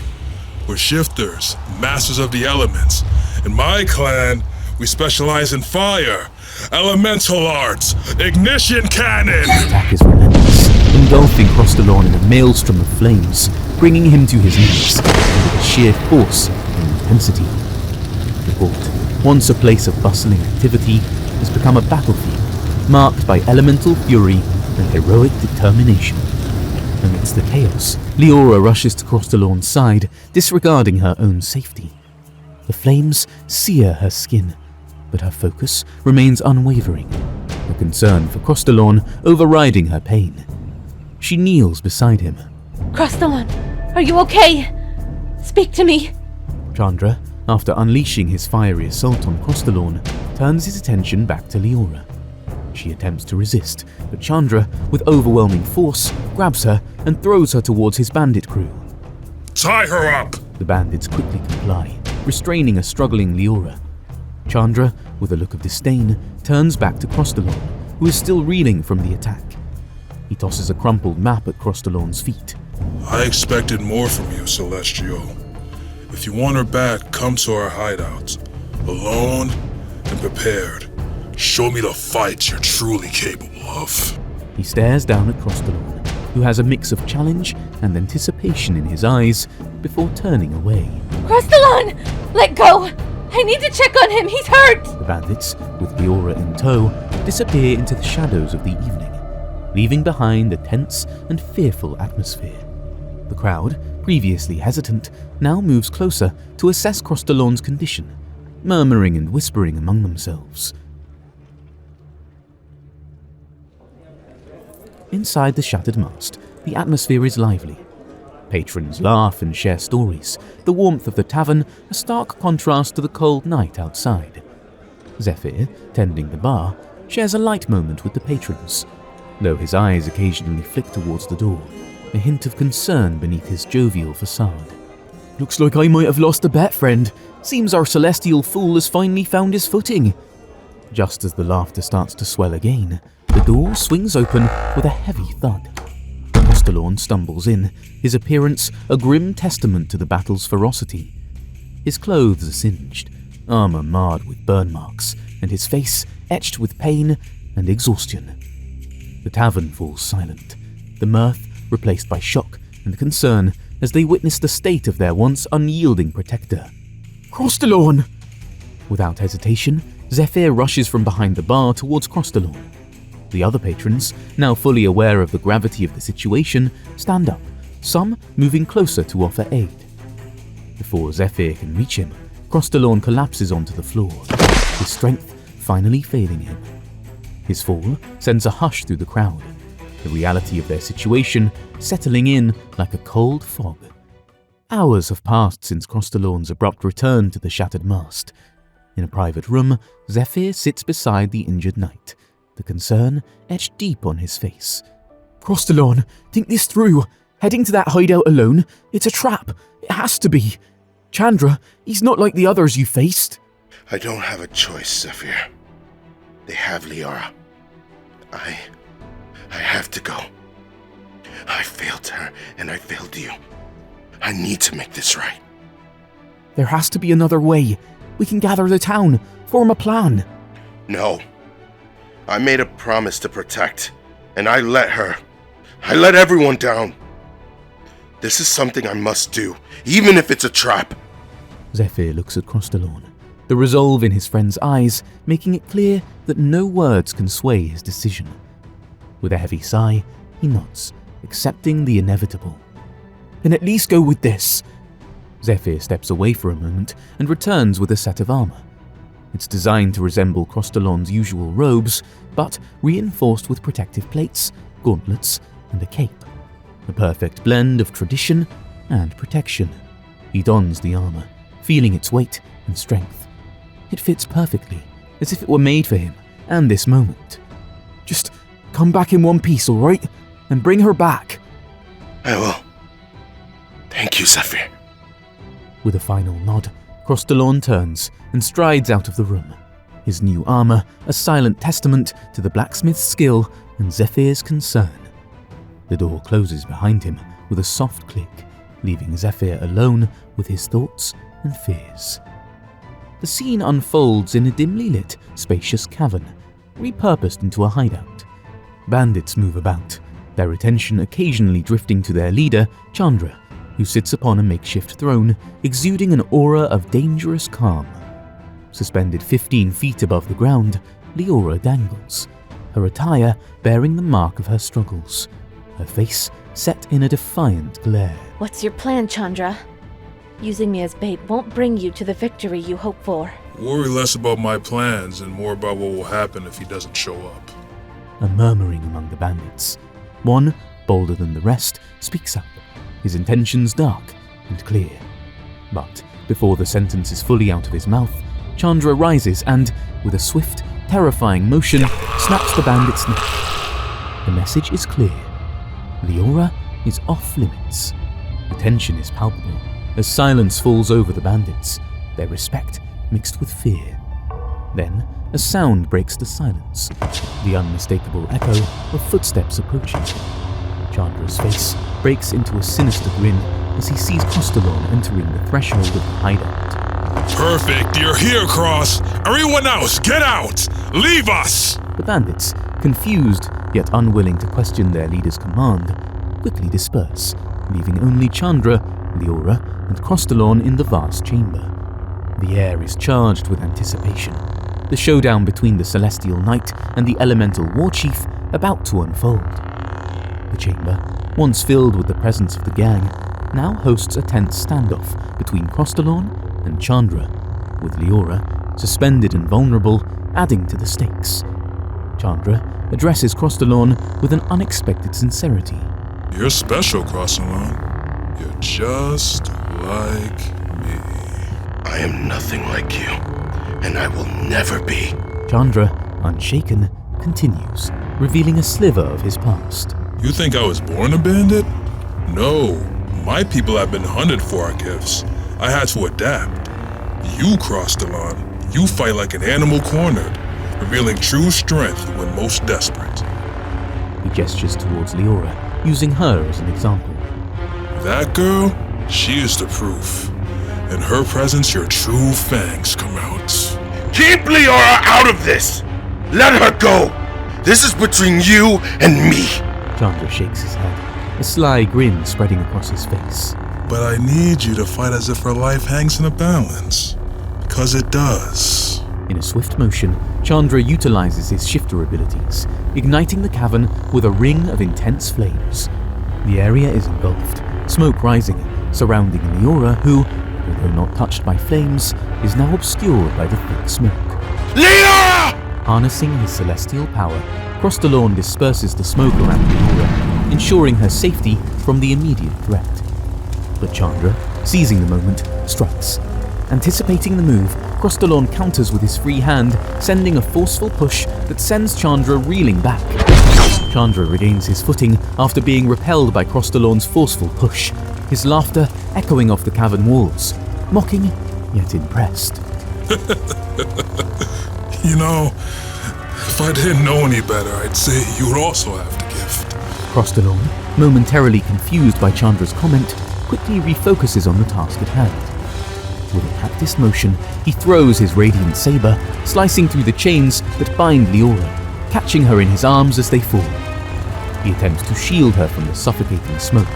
We're shifters, masters of the elements. In my clan, we specialize in fire, elemental arts, ignition cannon! The attack is relentless, engulfing Crostalon in a maelstrom of flames, bringing him to his knees, with a sheer force and intensity. The port, once a place of bustling activity, has become a battlefield, marked by elemental fury and heroic determination. Amidst the chaos, Leora rushes to Crostalon's side, disregarding her own safety. The flames sear her skin, but her focus remains unwavering, her concern for Crostalon overriding her pain. She kneels beside him. Crostalon, are you okay? Speak to me. Chandra, after unleashing his fiery assault on Crostalon, turns his attention back to Leora. She attempts to resist, but Chandra, with overwhelming force, grabs her and throws her towards his bandit crew. Tie her up! The bandits quickly comply, restraining a struggling Leora. Chandra, with a look of disdain, turns back to Crostalon, who is still reeling from the attack. He tosses a crumpled map at Crostalon's feet. I expected more from you, Celestial. If you want her back, come to our hideout. Alone and prepared. Show me the fight you're truly capable of. He stares down at Crostalon, who has a mix of challenge and anticipation in his eyes before turning away. Crostalon! Let go! I need to check on him, he's hurt! The bandits, with Leora in tow, disappear into the shadows of the evening, leaving behind a tense and fearful atmosphere. The crowd, previously hesitant, now moves closer to assess Crostalon's condition, murmuring and whispering among themselves. Inside the shattered mast, the atmosphere is lively. Patrons laugh and share stories, the warmth of the tavern a stark contrast to the cold night outside. Zephyr, tending the bar, shares a light moment with the patrons, though his eyes occasionally flick towards the door, a hint of concern beneath his jovial facade. Looks like I might have lost a bet, friend. Seems our celestial fool has finally found his footing. Just as the laughter starts to swell again, the door swings open with a heavy thud. Crostalon stumbles in, his appearance a grim testament to the battle's ferocity. His clothes are singed, armor marred with burn marks, and his face etched with pain and exhaustion. The tavern falls silent, the mirth replaced by shock and concern as they witness the state of their once unyielding protector. Crostalon! Without hesitation, Zephyr rushes from behind the bar towards Crostalon. The other patrons, now fully aware of the gravity of the situation, stand up, some moving closer to offer aid. Before Zephyr can reach him, Crostalon collapses onto the floor, his strength finally failing him. His fall sends a hush through the crowd, the reality of their situation settling in like a cold fog. Hours have passed since Crostalon's abrupt return to the shattered mast. In a private room, Zephyr sits beside the injured knight, the concern etched deep on his face. Crostalon, think this through. Heading to that hideout alone, it's a trap. It has to be. Chandra, he's not like the others you faced. I don't have a choice, Zephyr. They have Leora. I have to go. I failed her, and I failed you. I need to make this right. There has to be another way. We can gather the town, form a plan. No. I made a promise to protect, and I let everyone down. This is something I must do, even if it's a trap. Zephyr looks at Crostalon, the resolve in his friend's eyes making it clear that no words can sway his decision. With a heavy sigh, he nods, accepting the inevitable. Then at least go with this. Zephyr steps away for a moment and returns with a set of armor. It's designed to resemble Crostalon's usual robes, but reinforced with protective plates, gauntlets, and a cape. A perfect blend of tradition and protection. He dons the armor, feeling its weight and strength. It fits perfectly, as if it were made for him and this moment. Just come back in one piece, all right? And bring her back. I will. Thank you, Zephyr. With a final nod, Crostalon turns and strides out of the room, his new armor a silent testament to the blacksmith's skill and Zephyr's concern. The door closes behind him with a soft click, leaving Zephyr alone with his thoughts and fears. The scene unfolds in a dimly lit, spacious cavern, repurposed into a hideout. Bandits move about, their attention occasionally drifting to their leader, Chandra, who sits upon a makeshift throne, exuding an aura of dangerous calm. Suspended 15 feet above the ground, Leora dangles, her attire bearing the mark of her struggles, her face set in a defiant glare. What's your plan, Chandra? Using me as bait won't bring you to the victory you hope for. Worry less about my plans and more about what will happen if he doesn't show up. A murmuring among the bandits. One, bolder than the rest, speaks up, his intentions dark and clear. But before the sentence is fully out of his mouth, Chandra rises and, with a swift, terrifying motion, snaps the bandit's neck. The message is clear. Leora is off limits. The tension is palpable as silence falls over the bandits, their respect mixed with fear. Then, a sound breaks the silence, the unmistakable echo of footsteps approaching. Chandra's face breaks into a sinister grin as he sees Crostalon entering the threshold of the hideout. Perfect, you're here, Cross! Everyone else, get out! Leave us! The bandits, confused yet unwilling to question their leader's command, quickly disperse, leaving only Chandra, Leora, and Crostalon in the vast chamber. The air is charged with anticipation, the showdown between the Celestial Knight and the Elemental Warchief about to unfold. The chamber, once filled with the presence of the gang, now hosts a tense standoff between Crostalon and Chandra, with Leora, suspended and vulnerable, adding to the stakes. Chandra addresses Crostalon with an unexpected sincerity. You're special, Crostalon. You're just like me. I am nothing like you, and I will never be. Chandra, unshaken, continues, revealing a sliver of his past. You think I was born a bandit? No, my people have been hunted for our gifts. I had to adapt. You, Crostalon, you fight like an animal cornered, revealing true strength when most desperate. He gestures towards Leora, using her as an example. That girl, she is the proof. In her presence, your true fangs come out. Keep Leora out of this! Let her go! This is between you and me! Chandra shakes his head, a sly grin spreading across his face. But I need you to fight as if her life hangs in a balance. Because it does. In a swift motion, Chandra utilizes his shifter abilities, igniting the cavern with a ring of intense flames. The area is engulfed, smoke rising, surrounding Leora, who, although not touched by flames, is now obscured by the thick smoke. Leora! Harnessing his celestial power, Crostalon disperses the smoke around Leora, ensuring her safety from the immediate threat. But Chandra, seizing the moment, strikes. Anticipating the move, Crostalon counters with his free hand, sending a forceful push that sends Chandra reeling back. Chandra regains his footing after being repelled by Crostalon's forceful push, his laughter echoing off the cavern walls, mocking yet impressed. You know, if I didn't know any better, I'd say you would also have the gift. Crostalon, momentarily confused by Chandra's comment, quickly refocuses on the task at hand. With a practiced motion, he throws his radiant saber, slicing through the chains that bind Leora, catching her in his arms as they fall. He attempts to shield her from the suffocating smoke,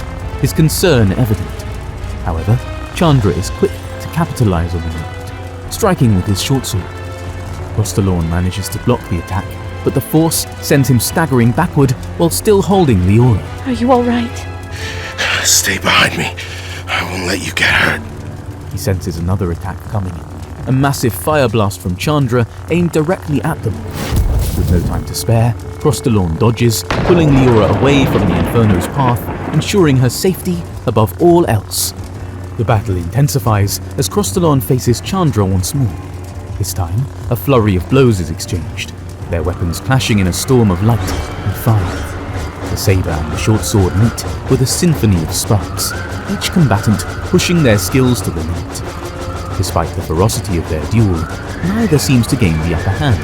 his concern evident. However, Chandra is quick to capitalize on the moment, striking with his short sword. Crostalon manages to block the attack, but the force sends him staggering backward while still holding Leora. Are you all right? Stay behind me. I won't let you get hurt. He senses another attack coming, a massive fire blast from Chandra aimed directly at them. With no time to spare, Crostalon dodges, pulling Leora away from the Inferno's path, ensuring her safety above all else. The battle intensifies as Crostalon faces Chandra once more. This time, a flurry of blows is exchanged, their weapons clashing in a storm of light and fire. The saber and the short sword meet with a symphony of sparks, each combatant pushing their skills to the limit. Despite the ferocity of their duel, neither seems to gain the upper hand,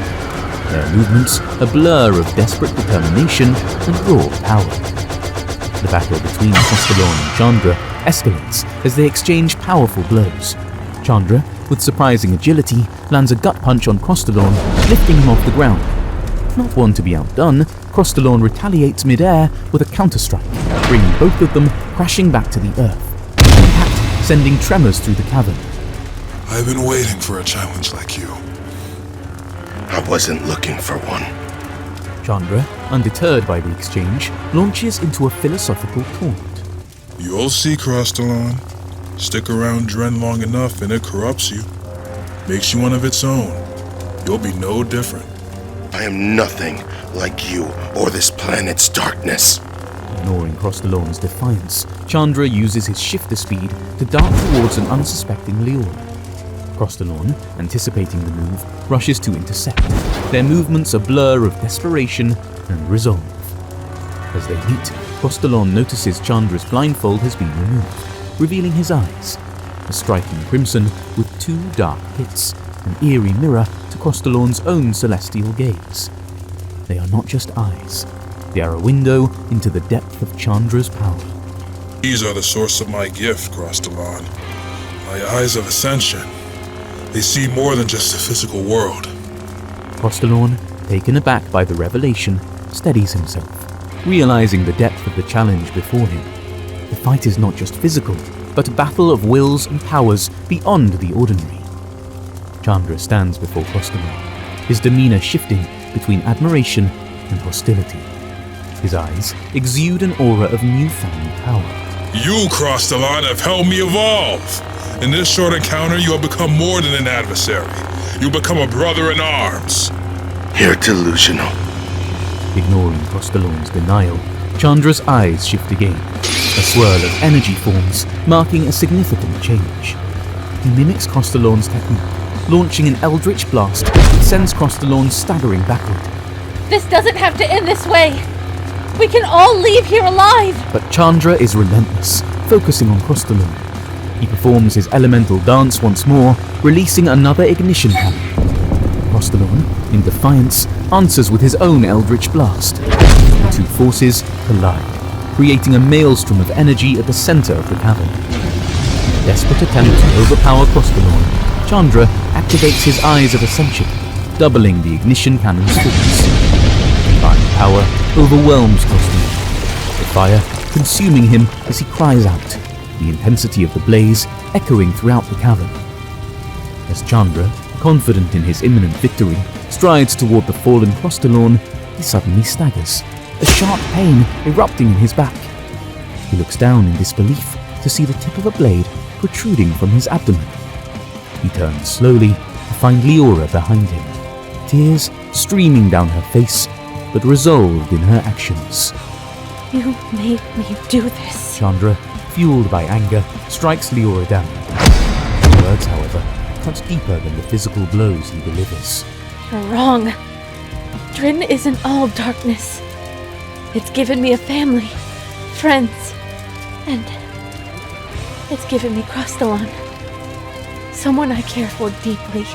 their movements a blur of desperate determination and raw power. The battle between Crostalon and Chandra escalates as they exchange powerful blows. Chandra, with surprising agility, lands a gut punch on Crostalon, lifting him off the ground. Not one to be outdone, Crostalon retaliates mid-air with a counter-strike, bringing both of them crashing back to the earth, impact sending tremors through the cavern. I've been waiting for a challenge like you. I wasn't looking for one. Chandra, undeterred by the exchange, launches into a philosophical taunt. You'll see, Crostalon. Stick around Dren long enough and it corrupts you. Makes you one of its own. You'll be no different. I am nothing like you or this planet's darkness. Ignoring Crostalon's defiance, Chandra uses his shifter speed to dart towards an unsuspecting Leora. Crostalon, anticipating the move, rushes to intercept, their movements a blur of desperation and resolve. As they meet, Crostalon notices Chandra's blindfold has been removed, revealing his eyes, a striking crimson with two dark pits, an eerie mirror to Crostalon's own celestial gaze. They are not just eyes, they are a window into the depth of Chandra's power. These are the source of my gift, Crostalon. My eyes of ascension. They see more than just the physical world. Crostalon, taken aback by the revelation, steadies himself. realizing the depth of the challenge before him. The fight is not just physical, but a battle of wills and powers beyond the ordinary. Chandra stands before Crostalon, his demeanor shifting between admiration and hostility. His eyes exude an aura of newfound power. You, Crostalon, have helped me evolve. In this short encounter, you have become more than an adversary. You become a brother in arms. You're delusional. Ignoring Crostalon's denial, Chandra's eyes shift again. A swirl of energy forms, marking a significant change. He mimics Crostalon's technique, launching an eldritch blast that sends Crostalon staggering backward. This doesn't have to end this way! We can all leave here alive! But Chandra is relentless, focusing on Crostalon. He performs his elemental dance once more, releasing another ignition cannon. Crostalon, in defiance, answers with his own eldritch blast. The two forces collide, creating a maelstrom of energy at the center of the cavern. In a desperate attempt to overpower Crostalon, Chandra activates his Eyes of Ascension, doubling the ignition cannon's force. Combined power overwhelms Crostalon, the fire consuming him as he cries out, the intensity of the blaze echoing throughout the cavern. As Chandra, confident in his imminent victory, strides toward the fallen Crostalon, he suddenly staggers, a sharp pain erupting in his back. He looks down in disbelief to see the tip of a blade protruding from his abdomen. He turns slowly to find Leora behind him, tears streaming down her face, but resolved in her actions. You made me do this. Chandra, fueled by anger, strikes Leora down. His words, however, cut deeper than the physical blows he delivers. You're wrong. Dren isn't all darkness. It's given me a family, friends, and it's given me Crostalon. Someone I care for deeply.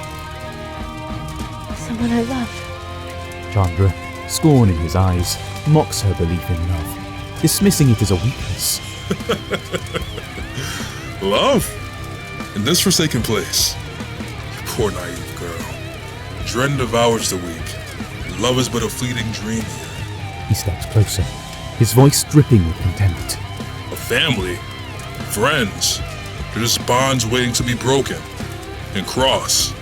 Someone I love. Chandra, scorn in his eyes, mocks her belief in love, dismissing it as a weakness. Love? In this forsaken place? Poor naive girl. Dren devours the weak. Love is but a fleeting dream here. He steps closer, his voice dripping with contempt. A family? Friends? They're just bonds waiting to be broken. And Cross,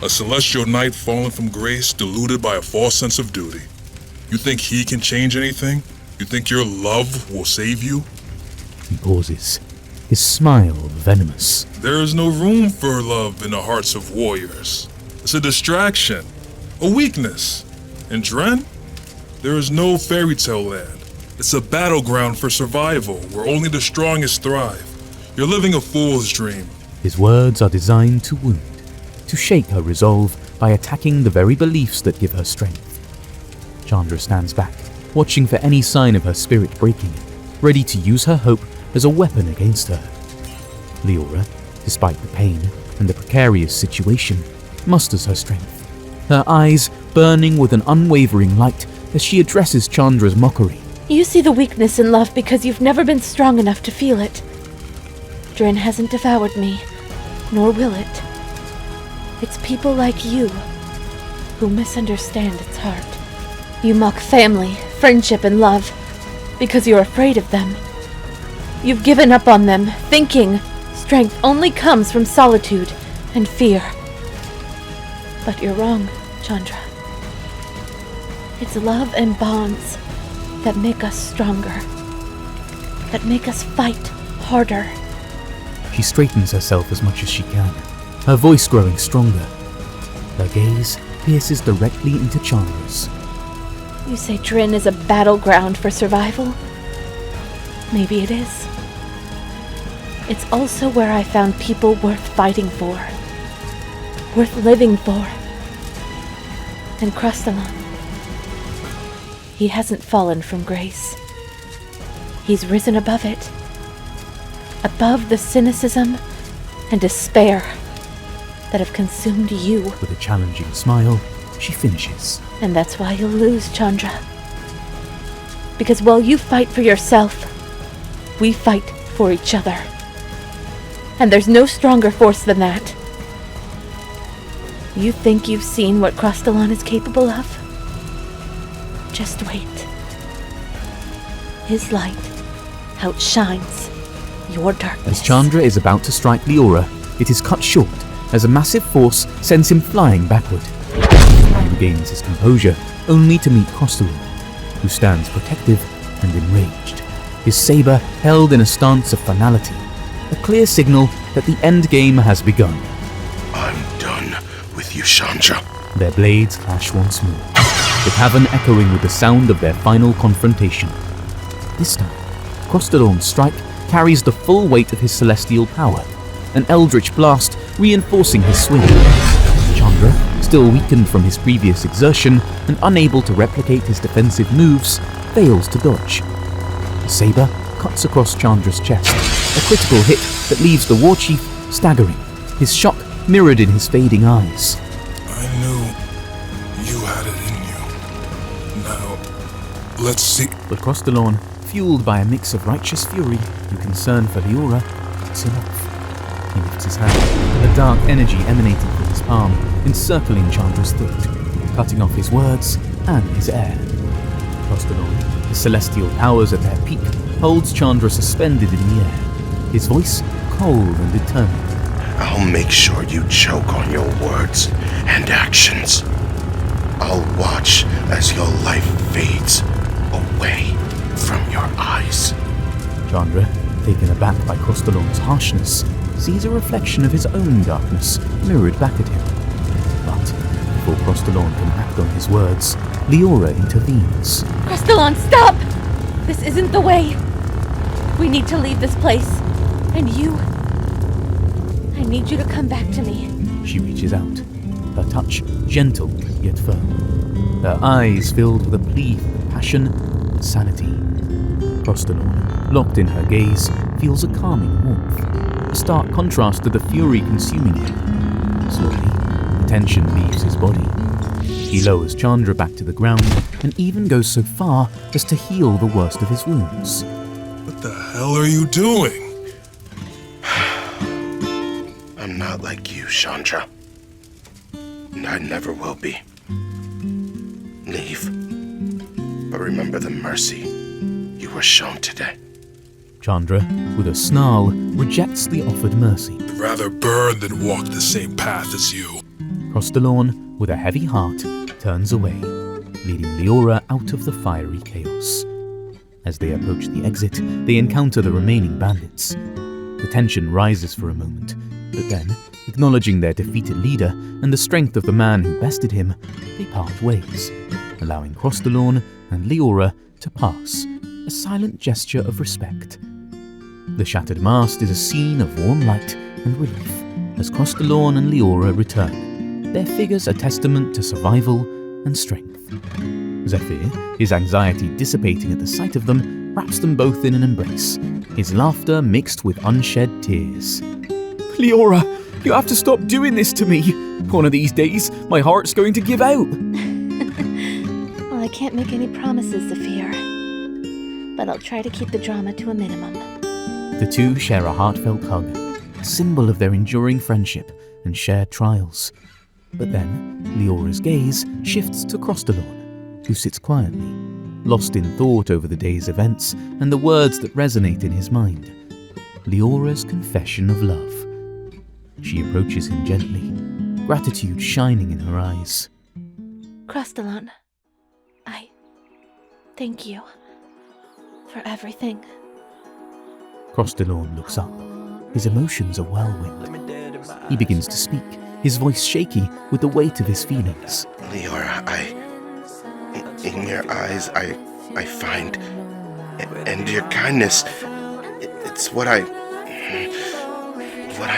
a celestial knight fallen from grace, deluded by a false sense of duty. You think he can change anything? You think your love will save you? He pauses, his smile venomous. There is no room for love in the hearts of warriors. It's a distraction, a weakness. In Dren, there is no fairy tale land. It's a battleground for survival where only the strongest thrive. You're living a fool's dream. His words are designed to wound, to shake her resolve by attacking the very beliefs that give her strength. Chandra stands back, watching for any sign of her spirit breaking, ready to use her hope as a weapon against her. Leora, despite the pain and the precarious situation, musters her strength, her eyes burning with an unwavering light as she addresses Chandra's mockery. You see the weakness in love because you've never been strong enough to feel it. Dren hasn't devoured me, nor will it. It's people like you who misunderstand its heart. You mock family, friendship, and love because you're afraid of them. You've given up on them, thinking strength only comes from solitude and fear. But you're wrong, Chandra. It's love and bonds that make us stronger, that make us fight harder. She straightens herself as much as she can, her voice growing stronger. Her gaze pierces directly into Chandra's. You say Dren is a battleground for survival? Maybe it is. It's also where I found people worth fighting for, worth living for. And Crostalon, he hasn't fallen from grace. He's risen above it, above the cynicism and despair that have consumed you. With a challenging smile, she finishes. And that's why you'll lose, Chandra. Because while you fight for yourself, we fight for each other. And there's no stronger force than that. You think you've seen what Crostalon is capable of? Just wait. His light outshines your darkness. As Chandra is about to strike Leora, it is cut short as a massive force sends him flying backward. He regains his composure, only to meet Crostalon, who stands protective and enraged, his saber held in a stance of finality, a clear signal that the end game has begun. I'm done with you, Chandra. Their blades clash once more, the tavern echoing with the sound of their final confrontation. This time, Crostalon's strike carries the full weight of his celestial power, an eldritch blast reinforcing his swing. Chandra, still weakened from his previous exertion and unable to replicate his defensive moves, fails to dodge. The saber cuts across Chandra's chest, a critical hit that leaves the war chief staggering, his shock mirrored in his fading eyes. I knew you had it in you. Now, let's see. But Crostalon, fueled by a mix of righteous fury and concern for Leora, cuts him off. He lifts his hand, a dark energy emanating from his palm, encircling Chandra's throat, cutting off his words and his air. Crostalon, his celestial powers at their peak, holds Chandra suspended in the air, his voice cold and determined. I'll make sure you choke on your words and actions. I'll watch as your life fades away from your eyes. Chandra, taken aback by Crostalon's harshness, sees a reflection of his own darkness mirrored back at him. But before Crostalon can act on his words, Leora intervenes. Crostalon, stop! This isn't the way. We need to leave this place. And you... I need you to come back to me. She reaches out, her touch gentle yet firm, her eyes filled with a plea for passion and sanity. Crostalon, locked in her gaze, feels a calming warmth, a stark contrast to the fury consuming him. Slowly, the tension leaves his body. He lowers Chandra back to the ground and even goes so far as to heal the worst of his wounds. What the hell are you doing? I'm not like you, Chandra. And I never will be. Leave. But remember the mercy you were shown today. Chandra, with a snarl, rejects the offered mercy. I'd rather burn than walk the same path as you. Crostalon, with a heavy heart, turns away, leading Leora out of the fiery chaos. As they approach the exit, they encounter the remaining bandits. The tension rises for a moment, but then, acknowledging their defeated leader and the strength of the man who bested him, they part ways, allowing Crostalon and Leora to pass, a silent gesture of respect. The shattered mast is a scene of warm light and relief as Crostalon and Leora return, their figures a testament to survival and strength. Zephyr, his anxiety dissipating at the sight of them, wraps them both in an embrace, his laughter mixed with unshed tears. Leora, you have to stop doing this to me. One of these days, my heart's going to give out. Well, I can't make any promises, Zephyr. But I'll try to keep the drama to a minimum. The two share a heartfelt hug, a symbol of their enduring friendship and shared trials. But then, Leora's gaze shifts to Crostalon, who sits quietly, lost in thought over the day's events and the words that resonate in his mind. Leora's confession of love. She approaches him gently, gratitude shining in her eyes. Crostalon, I thank you for everything. Crostalon looks up. His emotions are whirlwind. He begins to speak, his voice shaky with the weight of his feelings. Leora, in your eyes, I find, and your kindness, it's what I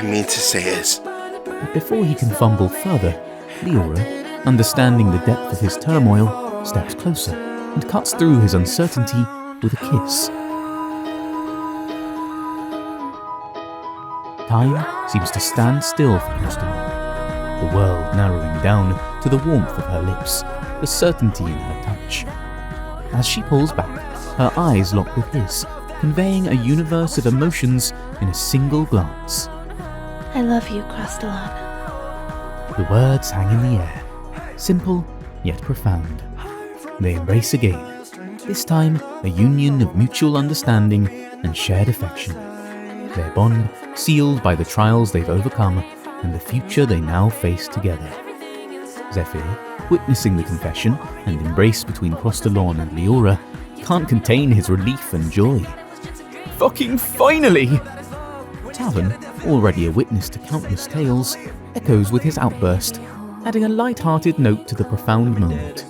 mean to say is. But before he can fumble further, Leora, understanding the depth of his turmoil, steps closer and cuts through his uncertainty with a kiss. Time seems to stand still for Crostalon, the world narrowing down to the warmth of her lips, the certainty in her touch. As she pulls back, her eyes lock with his, conveying a universe of emotions in a single glance. I love you, Crostalon. The words hang in the air, simple yet profound. They embrace again, This time, a union of mutual understanding and shared affection. Their bond sealed by the trials they've overcome and the future they now face together. Zephyr, witnessing the confession and embrace between Crostalon and Leora, can't contain his relief and joy. Fucking finally! Tavern, already a witness to countless tales, echoes with his outburst, adding a light-hearted note to the profound moment.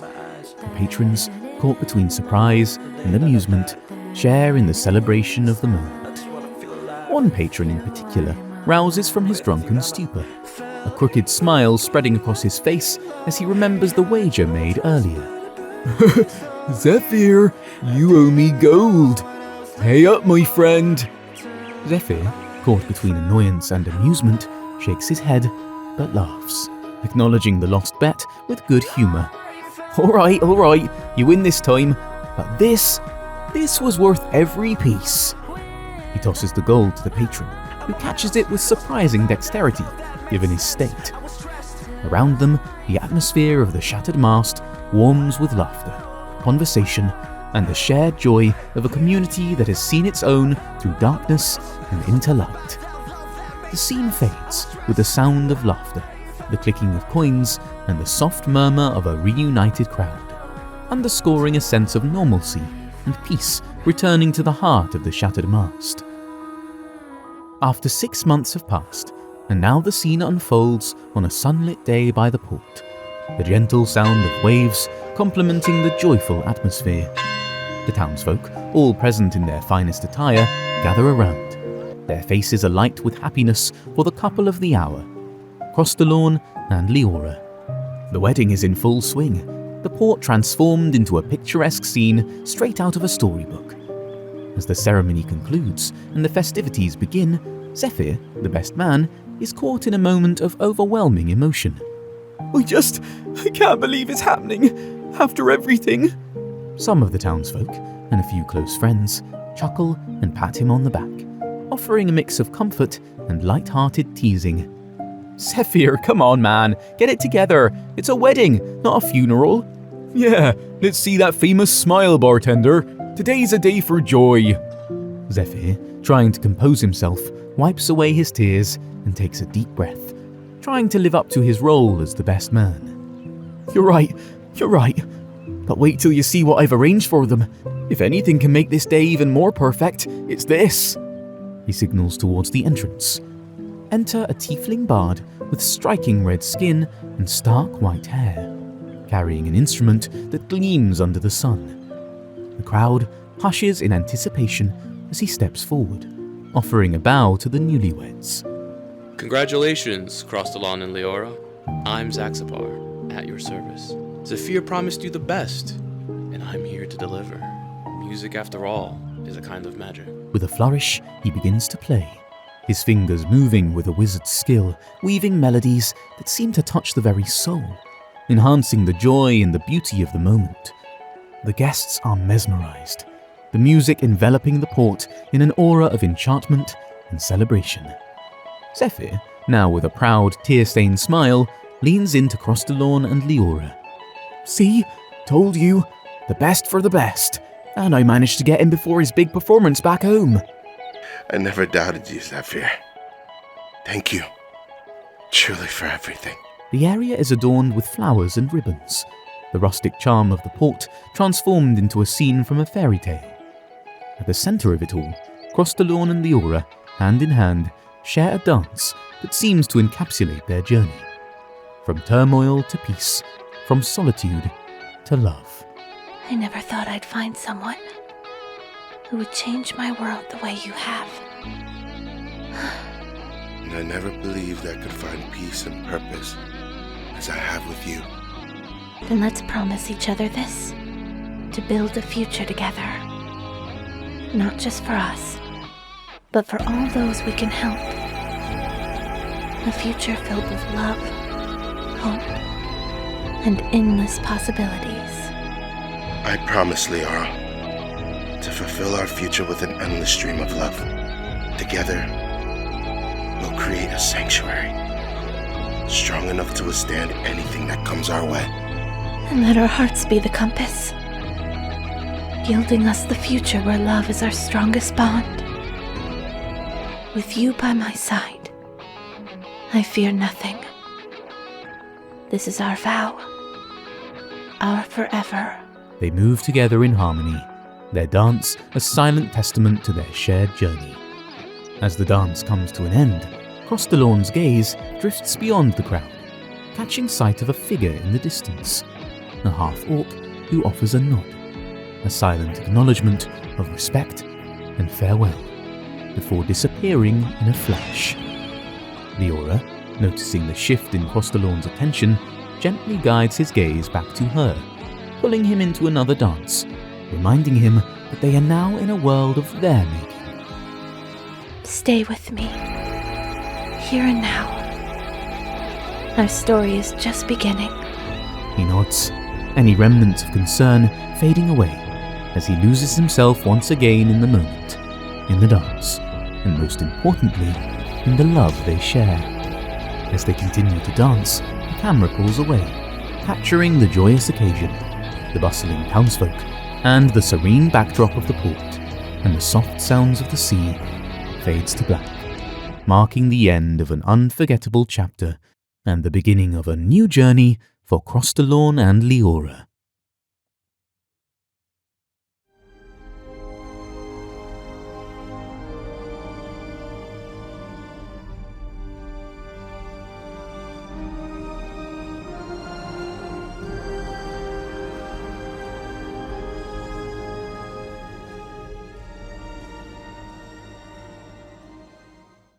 The patrons, caught between surprise and amusement, share in the celebration of the moment. One patron in particular rouses from his drunken stupor, a crooked smile spreading across his face as he remembers the wager made earlier. Zephyr, you owe me gold. Pay up, my friend. Zephyr, caught between annoyance and amusement, shakes his head but laughs, acknowledging the lost bet with good humour. All right, you win this time, but this was worth every piece. He tosses the gold to the patron, who catches it with surprising dexterity, given his state. Around them, the atmosphere of the shattered mast warms with laughter, conversation, and the shared joy of a community that has seen its own through darkness and into light. The scene fades with the sound of laughter, the clicking of coins, and the soft murmur of a reunited crowd, underscoring a sense of normalcy and peace returning to the heart of the shattered mast. After 6 months have passed, and now the scene unfolds on a sunlit day by the port, the gentle sound of waves complementing the joyful atmosphere. The townsfolk, all present in their finest attire, gather around, their faces alight with happiness for the couple of the hour, Crostalon and Leora. The wedding is in full swing, the port transformed into a picturesque scene straight out of a storybook. As the ceremony concludes and the festivities begin, Zephyr, the best man, is caught in a moment of overwhelming emotion. I can't believe it's happening. After everything. Some of the townsfolk, and a few close friends, chuckle and pat him on the back, offering a mix of comfort and light-hearted teasing. Zephyr, come on, man. Get it together. It's a wedding, not a funeral. Yeah, let's see that famous smile, bartender. Today's a day for joy. Zephyr, trying to compose himself, wipes away his tears and takes a deep breath, trying to live up to his role as the best man. You're right. But wait till you see what I've arranged for them. If anything can make this day even more perfect, it's this. He signals towards the entrance. Enter a tiefling bard with striking red skin and stark white hair, carrying an instrument that gleams under the sun. The crowd hushes in anticipation as he steps forward, offering a bow to the newlyweds. Congratulations, Crostalon and Leora. I'm Zaxapar, at your service. Zephyr promised you the best, and I'm here to deliver. Music, after all, is a kind of magic. With a flourish, he begins to play, his fingers moving with a wizard's skill, weaving melodies that seem to touch the very soul, enhancing the joy and the beauty of the moment. The guests are mesmerized, the music enveloping the port in an aura of enchantment and celebration. Zephyr, now with a proud, tear-stained smile, leans into Crostalon and Leora. See? Told you. The best for the best. And I managed to get him before his big performance back home. I never doubted you, Zephyr. Thank you, truly, for everything. The area is adorned with flowers and ribbons, the rustic charm of the port transformed into a scene from a fairy tale. At the center of it all, Crostalon and Leora, hand in hand, share a dance that seems to encapsulate their journey. From turmoil to peace, from solitude to love. I never thought I'd find someone who would change my world the way you have. And I never believed I could find peace and purpose as I have with you. Then let's promise each other this, to build a future together. Not just for us, but for all those we can help. A future filled with love, hope, and endless possibilities. I promise, Leora, to fulfill our future with an endless stream of love. Together, we'll create a sanctuary, strong enough to withstand anything that comes our way. And let our hearts be the compass, yielding us the future where love is our strongest bond. With you by my side, I fear nothing. This is our vow, our forever. They move together in harmony, their dance a silent testament to their shared journey. As the dance comes to an end, Crosstalawn's gaze drifts beyond the crowd, catching sight of a figure in the distance, a half-orc who offers a nod, a silent acknowledgement of respect and farewell, before disappearing in a flash. Leora, noticing the shift in Crosstalawn's attention, gently guides his gaze back to her, pulling him into another dance, reminding him that they are now in a world of their making. Stay with me, here and now. Our story is just beginning. He nods, any remnants of concern fading away as he loses himself once again in the moment, in the dance, and most importantly, in the love they share. As they continue to dance, the camera pulls away, capturing the joyous occasion, the bustling townsfolk, and the serene backdrop of the port, and the soft sounds of the sea fades to black, marking the end of an unforgettable chapter and the beginning of a new journey for Crosstalawn and Leora.